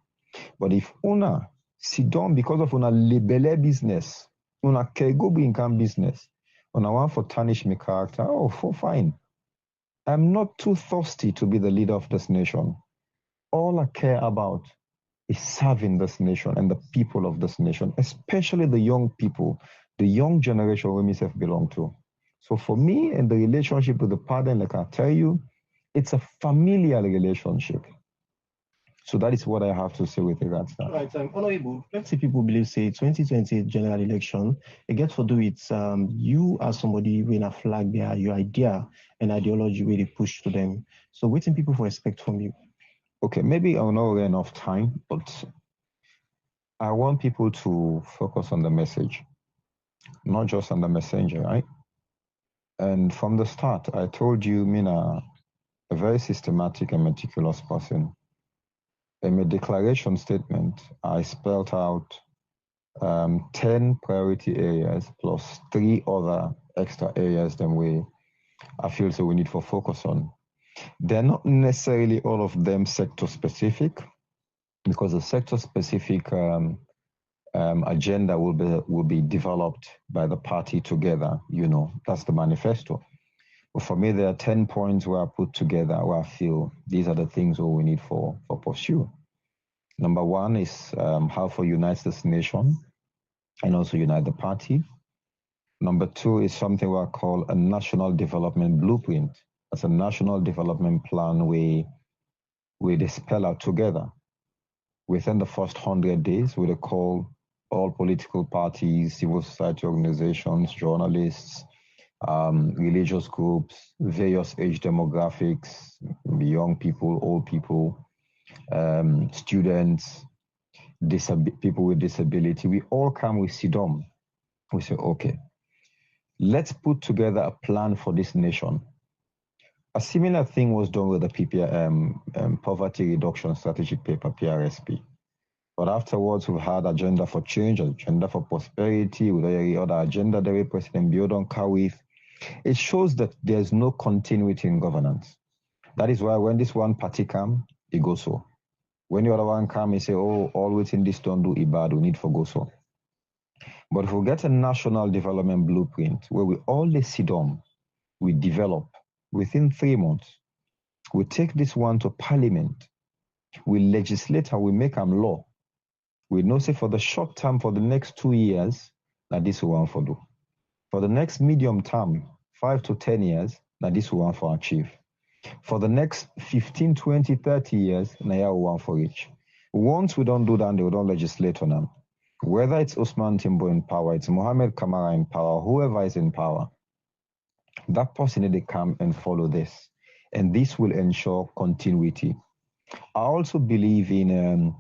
But if una sit down because of una label business, una kego income business, una want for tarnish my character, oh, fine. I'm not too thirsty to be the leader of this nation. All I care about is serving this nation and the people of this nation, especially the young people, the young generation we myself belong to. So for me and the relationship with the partner, like I tell you, it's a familial relationship. So that is what I have to say with regards to that. Right, Honorable, plenty people believe, say, 2020 general election, it gets to do with you as somebody with a flag there, your idea and ideology where they push to them. So waiting people for respect from you. Okay, maybe I'll not run enough time, but I want people to focus on the message, not just on the messenger, right? And from the start, I told you, Mina, a very systematic and meticulous person. In my declaration statement, I spelled out 10 priority areas plus 3 other extra areas than I feel so we need for focus on. They're not necessarily all of them sector specific, because the sector specific agenda will be developed by the party together. You know, that's the manifesto. But for me, there are 10 points where I put together where I feel these are the things that we need for pursue. Number one is how to unite this nation and also unite the party. Number two is something we call a national development blueprint. That's a national development plan we spell out together. Within the first 100 days, we call all political parties, civil society organizations, journalists, religious groups, various age demographics, young people, old people, students, people with disability. We all come with SIDOM. We say, okay, let's put together a plan for this nation. A similar thing was done with the Poverty Reduction Strategic Paper, PRSP. But afterwards, we've had agenda for change, agenda for prosperity, with every other agenda that we President Biodon with. It shows that there's no continuity in governance. That is why when this one party come, it goes so. When the other one come, you say, oh, all within this don't do ibad, we need for go so. But if we get a national development blueprint where we all sit down, we develop within 3 months, we take this one to parliament, we legislate and we make them law. We know, say, for the short term, for the next 2 years, that this we want for do. For the next medium term, 5 to 10 years, that this we want for achieve. For the next 15, 20, 30 years, now we want for reach. Once we don't do that, they don't legislate on them. Whether it's Usman Timbo in power, it's Mohammed Kamara in power, whoever is in power, that person need to come and follow this. And this will ensure continuity. I also believe in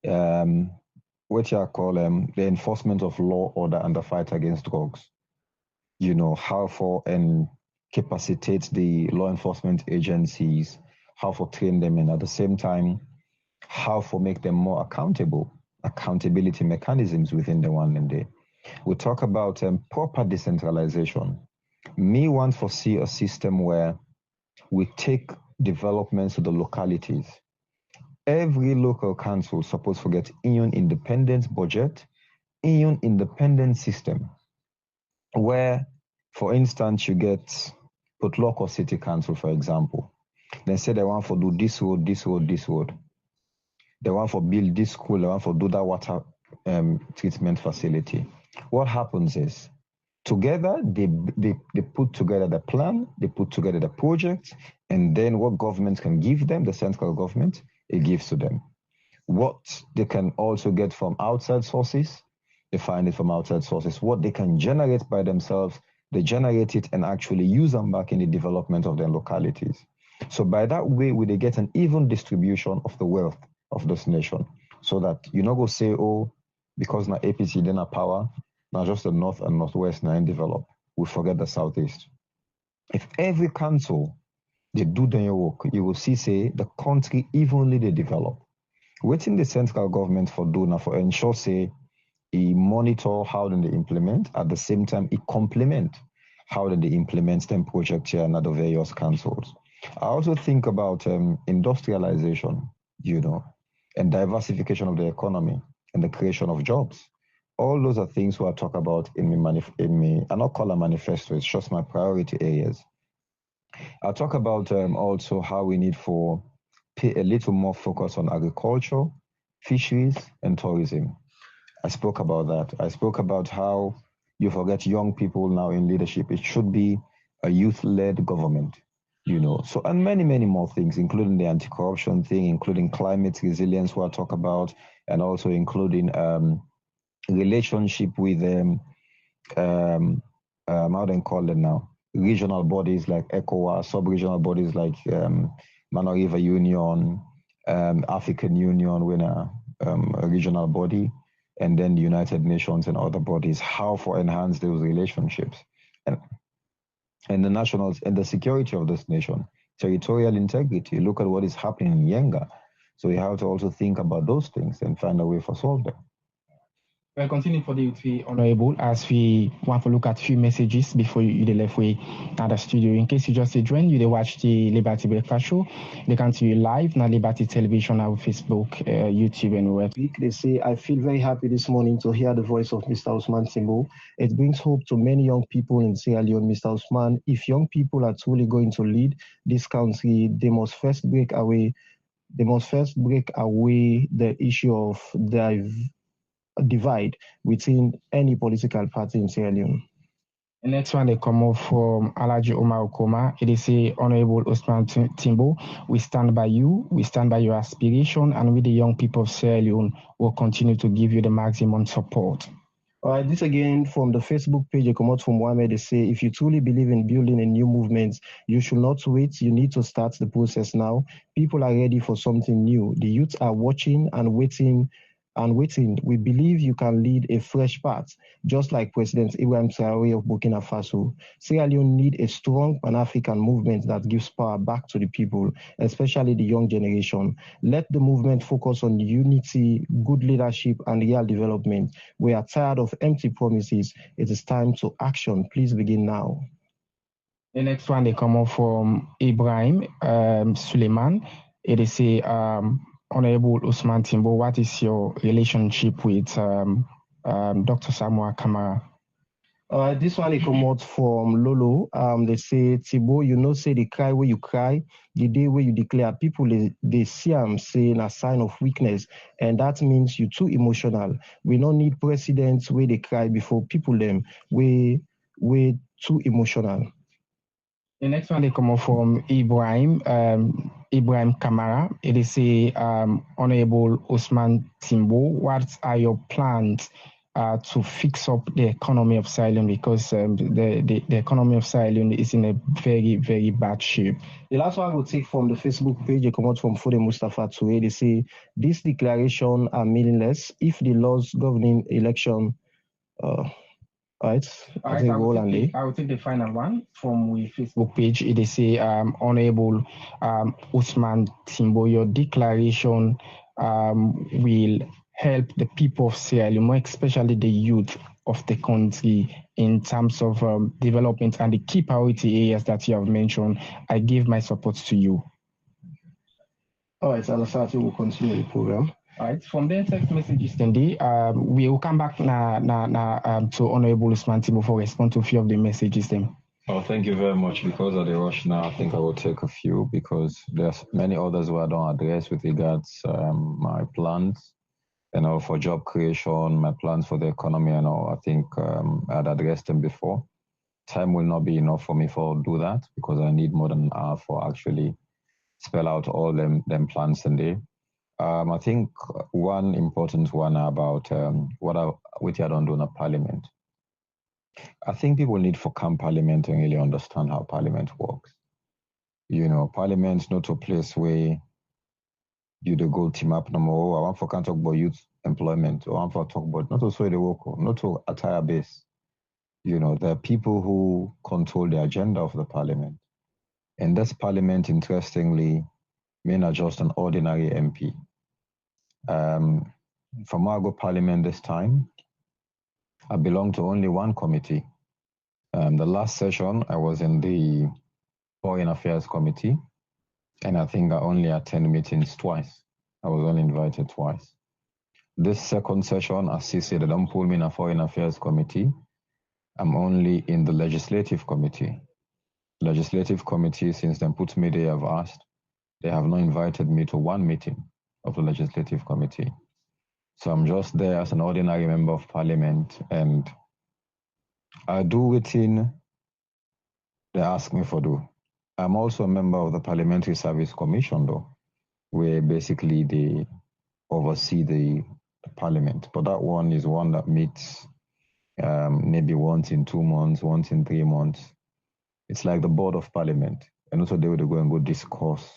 what you call the enforcement of law, order, and the fight against drugs. You know, how for and capacitate the law enforcement agencies, how for train them, and at the same time, how for make them more accountable, accountability mechanisms within the one and day. We talk about proper decentralization. Me want to see a system where we take developments to the localities. Every local council is supposed to get union independent budget, union independent system, where, for instance, you get put local city council, for example. They say they want to do this road, this road, this road. They want to build this school, they want to do that water treatment facility. What happens is, together, they put together the plan, they put together the project, and then what government can give them, the central government, it gives to them. What they can also get from outside sources, they find it from outside sources. What they can generate by themselves, they generate it and actually use them back in the development of their localities. So by that way, they get an even distribution of the wealth of this nation, so that you not go say, oh, because now APC then a power, now just the north and northwest now develop, we forget the southeast. If every council they do their work, you will see, say, the country evenly they develop. Waiting the central government for do now for ensure, say, he monitor how then they implement, at the same time, he complement how then they implement them project here and other various councils. I also think about industrialization, and diversification of the economy and the creation of jobs. All those are things we I talk about I not call a manifesto, it's just my priority areas. I'll talk about also how we need for pay a little more focus on agriculture, fisheries, and tourism. I spoke about that. I spoke about how you forget young people now in leadership. It should be a youth-led government, So, and many, many more things, including the anti-corruption thing, including climate resilience, what I talk about, and also including relationship with how do they call them now? Regional bodies like ECOWAS, sub-regional bodies like Mano River Union, African Union, when a regional body, and then the United Nations and other bodies, how to enhance those relationships. And the nationals and the security of this nation, territorial integrity. Look at what is happening in Yenga. So we have to also think about those things and find a way for solve them. We'll continue for the Honorable as we want to look at few messages before you left way at the studio. In case you just joined, you watch the Liberty Breakfast Show. They can see you live on Liberty Television, our Facebook, YouTube, and web. They say, I feel very happy this morning to hear the voice of Mr. Usman Timbo. It brings hope to many young people in Sierra Leone, Mr. Usman. If young people are truly going to lead this country, they must first break away the issue of divide within any political party in Sierra Leone. The next one they come off from Alaji Omar Okoma. It is a Honorable Usman Timbo. We stand by you. We stand by your aspiration, and with the young people of Sierra Leone will continue to give you the maximum support. All right, this again from the Facebook page, they come out from Mohammed. They say, if you truly believe in building a new movement, you should not wait. You need to start the process now. People are ready for something new. The youth are watching and waiting. We believe you can lead a fresh path, just like President Ibrahim Traoré of Burkina Faso. Sierra Leone need a strong Pan-African movement that gives power back to the people, especially the young generation. Let the movement focus on unity, good leadership, and real development. We are tired of empty promises. It is time to action. Please begin now. The next one, they come off from Ibrahim Suleiman. It is a Honorable Usman Timbo, what is your relationship with Dr. Samuel Kamara? This one, they come out from Lolo. They say, Timbo, say the cry where you cry, the day where you declare, people, they see them saying a sign of weakness, and that means you're too emotional. We don't need presidents where they cry before people, them, we're too emotional. The next one, they come off from Ibrahim Kamara. It is a Honorable Usman Timbo. What are your plans to fix up the economy of Sierra Leone? Because the economy of Sierra Leone is in a very, very bad shape. The last one we'll take from the Facebook page, they come out from Fode Mustafa Toure. They say, this declaration are meaningless if the laws governing election Right. I will take the final one from the Facebook page. It is a Honorable Usman Timbo. Your declaration will help the people of Sierra Leone, especially the youth of the country, in terms of development and the key priority areas that you have mentioned. I give my support to you. All right, Alasati will continue the program. All right, from there, text messages, Tendi. We will come back to Honorable Usman Timbo for respond to a few of the messages then. Oh, thank you very much. Because of the rush now, I think I will take a few because there's many others who I don't address with regards my plans, for job creation, my plans for the economy, I think I'd addressed them before. Time will not be enough for me to do that because I need more than an hour for actually spell out all them plans in there. I think one important one about which I don't do in a parliament. I think people need for come parliament to really understand how parliament works. Parliament's not a place where you do go team up no more. I want for can't talk about youth employment. Or I want for talk about not also the work, not to attire base. There are people who control the agenda of the parliament. In this parliament, interestingly, me not just an ordinary MP. For Margo Parliament this time, I belong to only one committee. The last session, I was in the Foreign Affairs Committee, and I think I only attended meetings twice. I was only invited twice. This second session, as he said, they don't pull me in a Foreign Affairs Committee. I'm only in the Legislative Committee. Legislative Committee, since they put me there, I've asked, they have not invited me to one meeting of the Legislative Committee. So I'm just there as an ordinary member of Parliament, and I do within they ask me for do. I'm also a member of the Parliamentary Service Commission, though, where basically they oversee the Parliament. But that one is one that meets maybe once in 2 months, once in 3 months. It's like the Board of Parliament. And also they would go and go discuss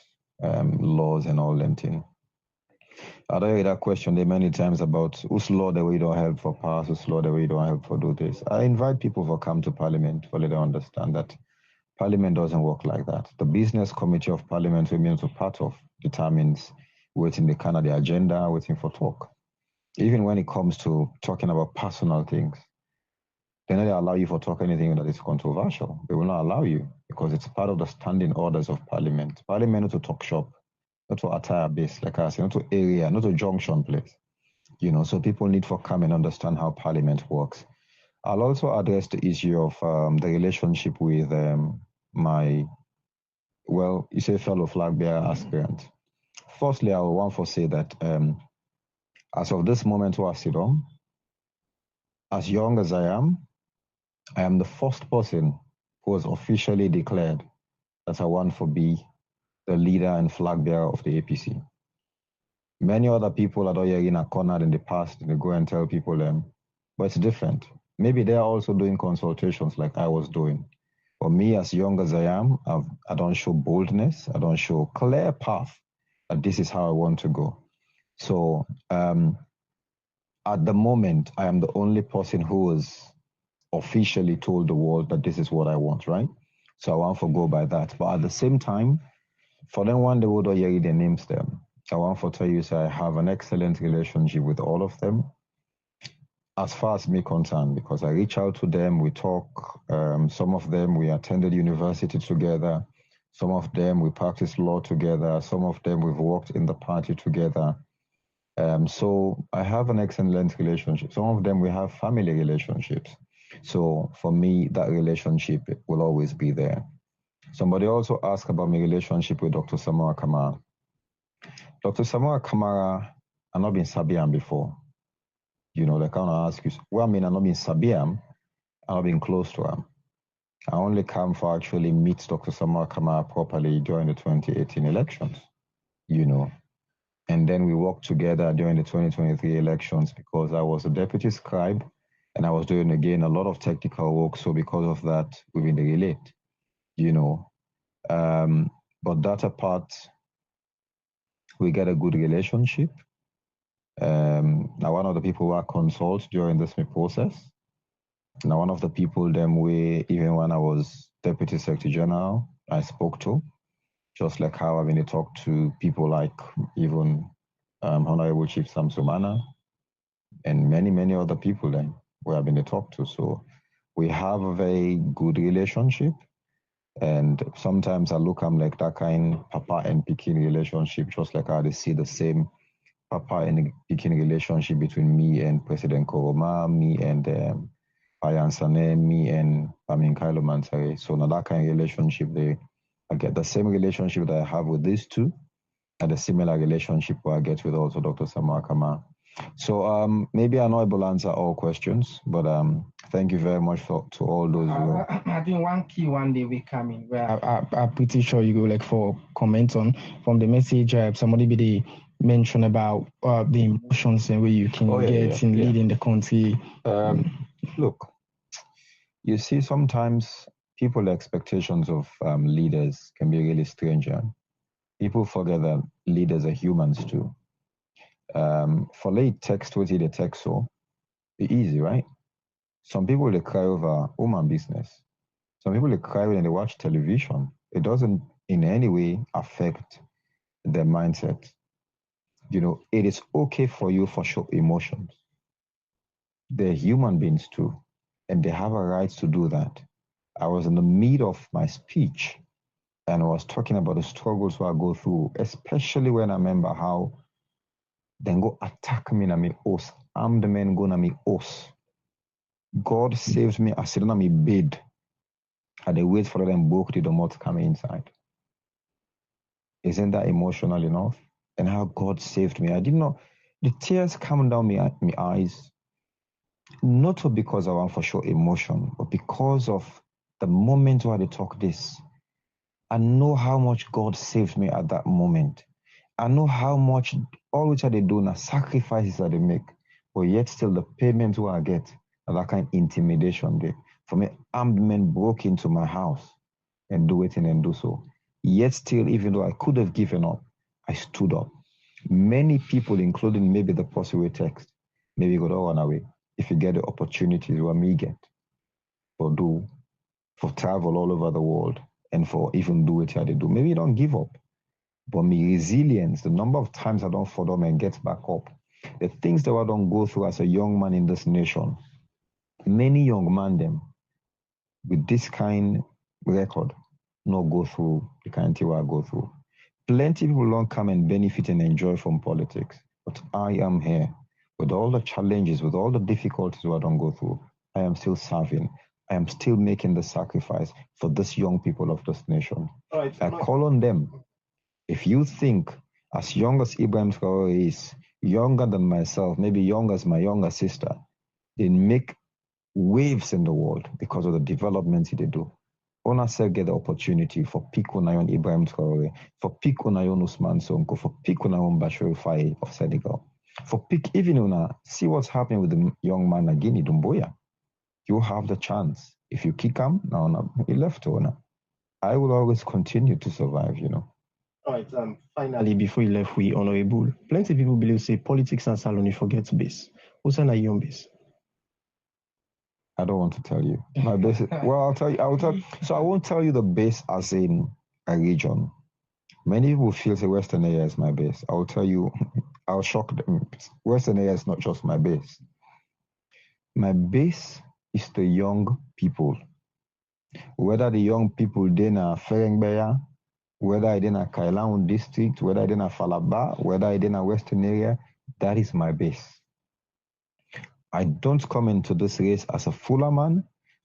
laws and all them things. I heard that question there many times about whose law that we don't help for pass, whose law that we don't help for do this. I invite people to come to Parliament for let them understand that Parliament doesn't work like that. The Business Committee of Parliament we're meant to part of determines what's in the kind of the agenda, waiting for talk. Even when it comes to talking about personal things, they don't allow you to talk anything that is controversial. They will not allow you because it's part of the standing orders of Parliament. Parliament not to talk shop, not to attire base, like I said, not to area, not to junction place. So people need to come and understand how Parliament works. I'll also address the issue of the relationship with you say fellow flag bearer aspirant. Firstly, I want to say that as of this moment where I sit on, as young as I am the first person who was officially declared that I want to be the leader and flag bearer of the APC. Many other people are here in a corner in the past, and they go and tell people but it's different. Maybe they're also doing consultations like I was doing. For me, as young as I am, I don't show boldness. I don't show clear path that this is how I want to go. So at the moment, I am the only person who has officially told the world that this is what I want, right? So I want to go by that. But at the same time, for them one they would hear their names them. I want to tell you, so I have an excellent relationship with all of them. As far as me concerned, because I reach out to them, we talk. Some of them we attended university together. Some of them we practiced law together. Some of them we've worked in the party together. So I have an excellent relationship. Some of them we have family relationships. So for me, that relationship will always be there. Somebody also asked about my relationship with Dr. Samara Kamara. Dr. Samara Kamara, I've not been Sabiam before. They kind of ask you, well, I mean, I've not been Sabiam, I've not been close to him. I only come for actually meet Dr. Samara Kamara properly during the 2018 elections, And then we worked together during the 2023 elections because I was a deputy scribe and I was doing, again, a lot of technical work. So because of that, we've been relate, But that apart, we get a good relationship. Now, one of the people who I consult during this process, now one of the people even when I was Deputy Secretary General, I spoke to, just like how I've been to talk to people like even Honorable Chief Samsumana and many, many other people where I've been to talk to. So we have a very good relationship. And sometimes I look, I'm like that kind Papa and Pekin relationship, just like how they see the same Papa and Pekin relationship between me and President Koroma, me and Payan Sane, me and Kailo Mantare. So now that kind of relationship, I get the same relationship that I have with these two, and a similar relationship where I get with also Dr. Samara Kamara. So maybe I'm not able to answer all questions, but thank you very much to all those. I think one key one day we come in where I'm pretty sure you go for comment on from the message. Somebody be the mention about the emotions and where you can get in leading the country. Look, you see, sometimes people's expectations of leaders can be really strange. People forget that leaders are humans too. For late text, what they text so it's easy, right? Some people they cry over home business. Some people they cry when they watch television. It doesn't in any way affect their mindset. It is okay for you for show emotions. They're human beings too, and they have a right to do that. I was in the middle of my speech and I was talking about the struggles I go through, especially when I remember how then go attack me na me os. I'm the man go na me os. God saves me. I sit on me bed. And they wait for them book the mouth to come inside. Isn't that emotional enough? And how God saved me. I didn't know the tears coming down my eyes, not because I want for sure emotion, but because of the moment where they talk this. I know how much God saved me at that moment. I know how much all which they do now sacrifices that they make, but yet still the payment who I get, that kind of intimidation there. For me, armed men broke into my house and do it and do so. Yet still, even though I could have given up, I stood up. Many people, including maybe the person we text, maybe go run away. If you get the opportunities what me get for travel all over the world and for even do it how they do, maybe you don't give up. But my resilience, the number of times I don't fall down and get back up, the things that I don't go through as a young man in this nation, many young men them with this kind record not go through the kind of thing I go through. Plenty people don't come and benefit and enjoy from politics, but I am here with all the challenges, with all the difficulties I don't go through. I am still serving. I am still making the sacrifice for this young people of this nation. I call on them. If you think as young as Ibrahim Traore is, younger than myself, maybe young as my younger sister, they make waves in the world because of the developments they do. Ona said get the opportunity for pick Unayon Ibrahim Traore, for pick Unayon Usman Sonko, for pick Unayon Bashir Faye of Senegal, for pick even Una, see what's happening with the young man Agini Dumboya. You have the chance. If you kick him, now he left Ona. I will always continue to survive. All right. Finally, before you left, we honorable. Plenty of people believe say politics and salon you forget base. Who's an your base? I don't want to tell you. My base. Well, I'll tell you. I will tell. So I won't tell you the base as in a region. Many people feel say Western area is my base. I will tell you. I'll shock them. Western area is not just my base. My base is the young people. Whether the young people they na Ferengbeya, whether I in a Kailaun district, whether I in a Falaba, whether I in a Western area, that is my base. I don't come into this race as a fuller man.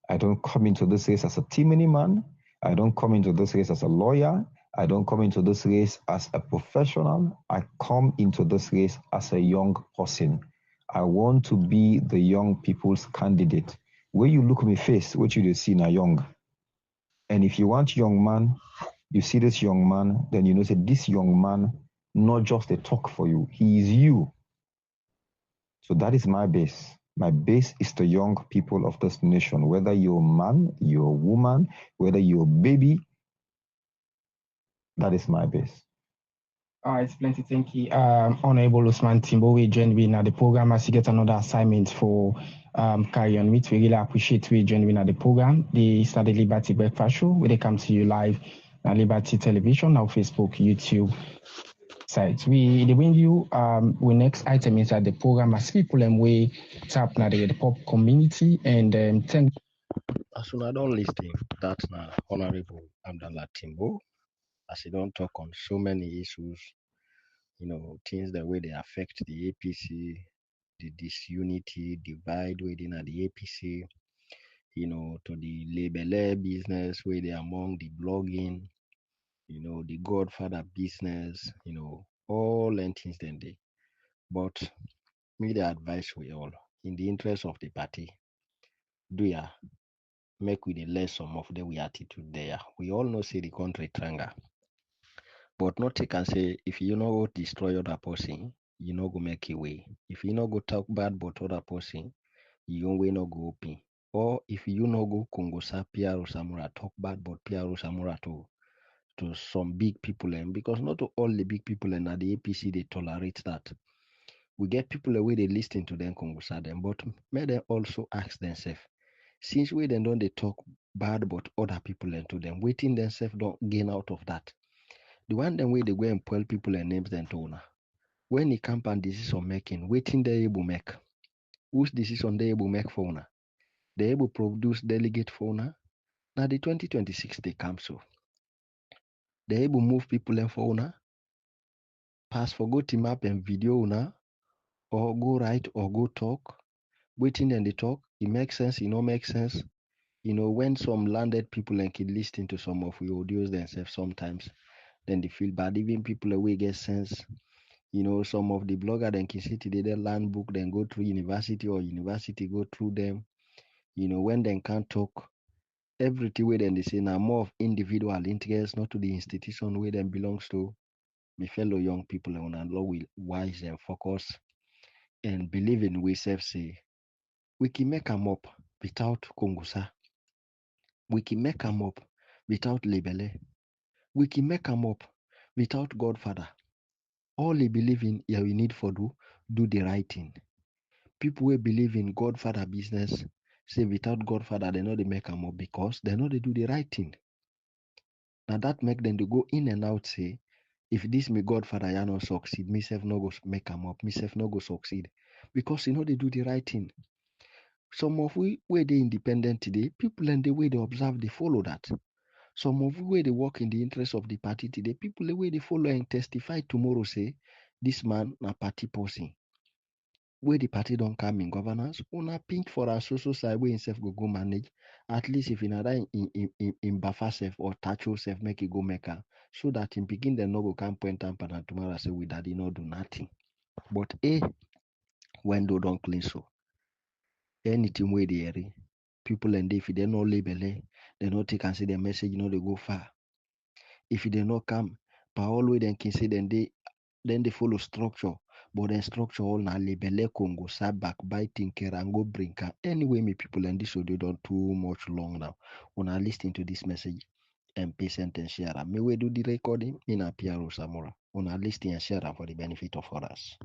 I don't come into this race as a Timony man. I don't come into this race as a lawyer. I don't come into this race as a professional. I come into this race as a young person. I want to be the young people's candidate. When you look me face, what you see now young. And if you want young man, you see this young man, then you know say this young man, not just a talk for you, he is you. So that is my base. My base is the young people of this nation, whether you're a man, you're a woman, whether you're a baby, that is my base. It's plenty. Thank you. Honorable Usman Timbo, we joined me at the program as you get another assignment for carry on with. We really appreciate we joined me at the program. The Saturday Liberty Breakfast Show, where they come to you live on Liberty Television, our Facebook, YouTube sites. They bring you we next item inside the program as people and we tap na the pop community and thank. As soon as I don't listen, that's now Honorable Abdallah Timbo. As he don't talk on so many issues, things the way they affect the APC, the disunity, divide within the APC, to the label business where they among the blogging, the Godfather business, all and things then they. But me the advice we all, in the interest of the party, do ya make we the less some of the we attitude there. We all know say the country tranga. But not take and say if you know go destroy other person, you know go make a way. If you know go talk bad about other person, you will not go open. Or if you know go Kongosa Piaro Samura talk bad about Piaro Samura to some big people and because not all the big people and at the APC they tolerate that. We get people away they listen to them Kongosa them, but may they also ask themselves, Since we then don't they talk bad about other people and to them, waiting themselves don't gain out of that. The one then way they go and pull people and names them to owner. When it comes and decision making, waiting they able make. Whose decision they able make for owner? They able produce delegate for owner. Now the 2026 they come so. They able move people and for owner. Pass for go team up and video owner. Or go write or go talk. Waiting and they talk. It makes sense, it no make sense. When some landed people and can listen to some of your audios themselves sometimes, then they feel bad. Even people away get sense. Some of the blogger then can sit they learn book, then go through university or university go through them. When they can't talk, everything where then they say now more of individual interest, not to the institution where them belongs to. My fellow young people on and law will wise and focus and believe in we self say we can make them up without Kongusa. We can make them up without Lebele. We can make them up without Godfather. All they believe in, yeah, we need for do the right thing. People who believe in Godfather business say without Godfather, they know they make them up because they know they do the right thing. Now that make them to go in and out say, if this me Godfather ya no succeed, myself no go make them up, myself no go succeed. Because they do the right thing. Some of we where they independent today, people and the way they observe, they follow that. Some of where they work in the interest of the party today, people the way they follow and testify tomorrow say, this man na party person. Where the party don't come in governance, una pinch for a social side where himself go manage. At least if in in buffer self or touch yourself, make it go make her, so that in begin the no go come point and tomorrow say we daddy no do nothing. But when they don't clean so, anything where they are, people and if they no label, they not take and say the message, they go far. If they not come, by all way then can say then they follow structure. But then structure all na label Congo, sa backbiting, kerango, brinker. Anyway, me people and this audio don't too much long now. When I listen to this message and patient and share. Me we do the recording in a Piero Samora. When I listen and share for the benefit of others.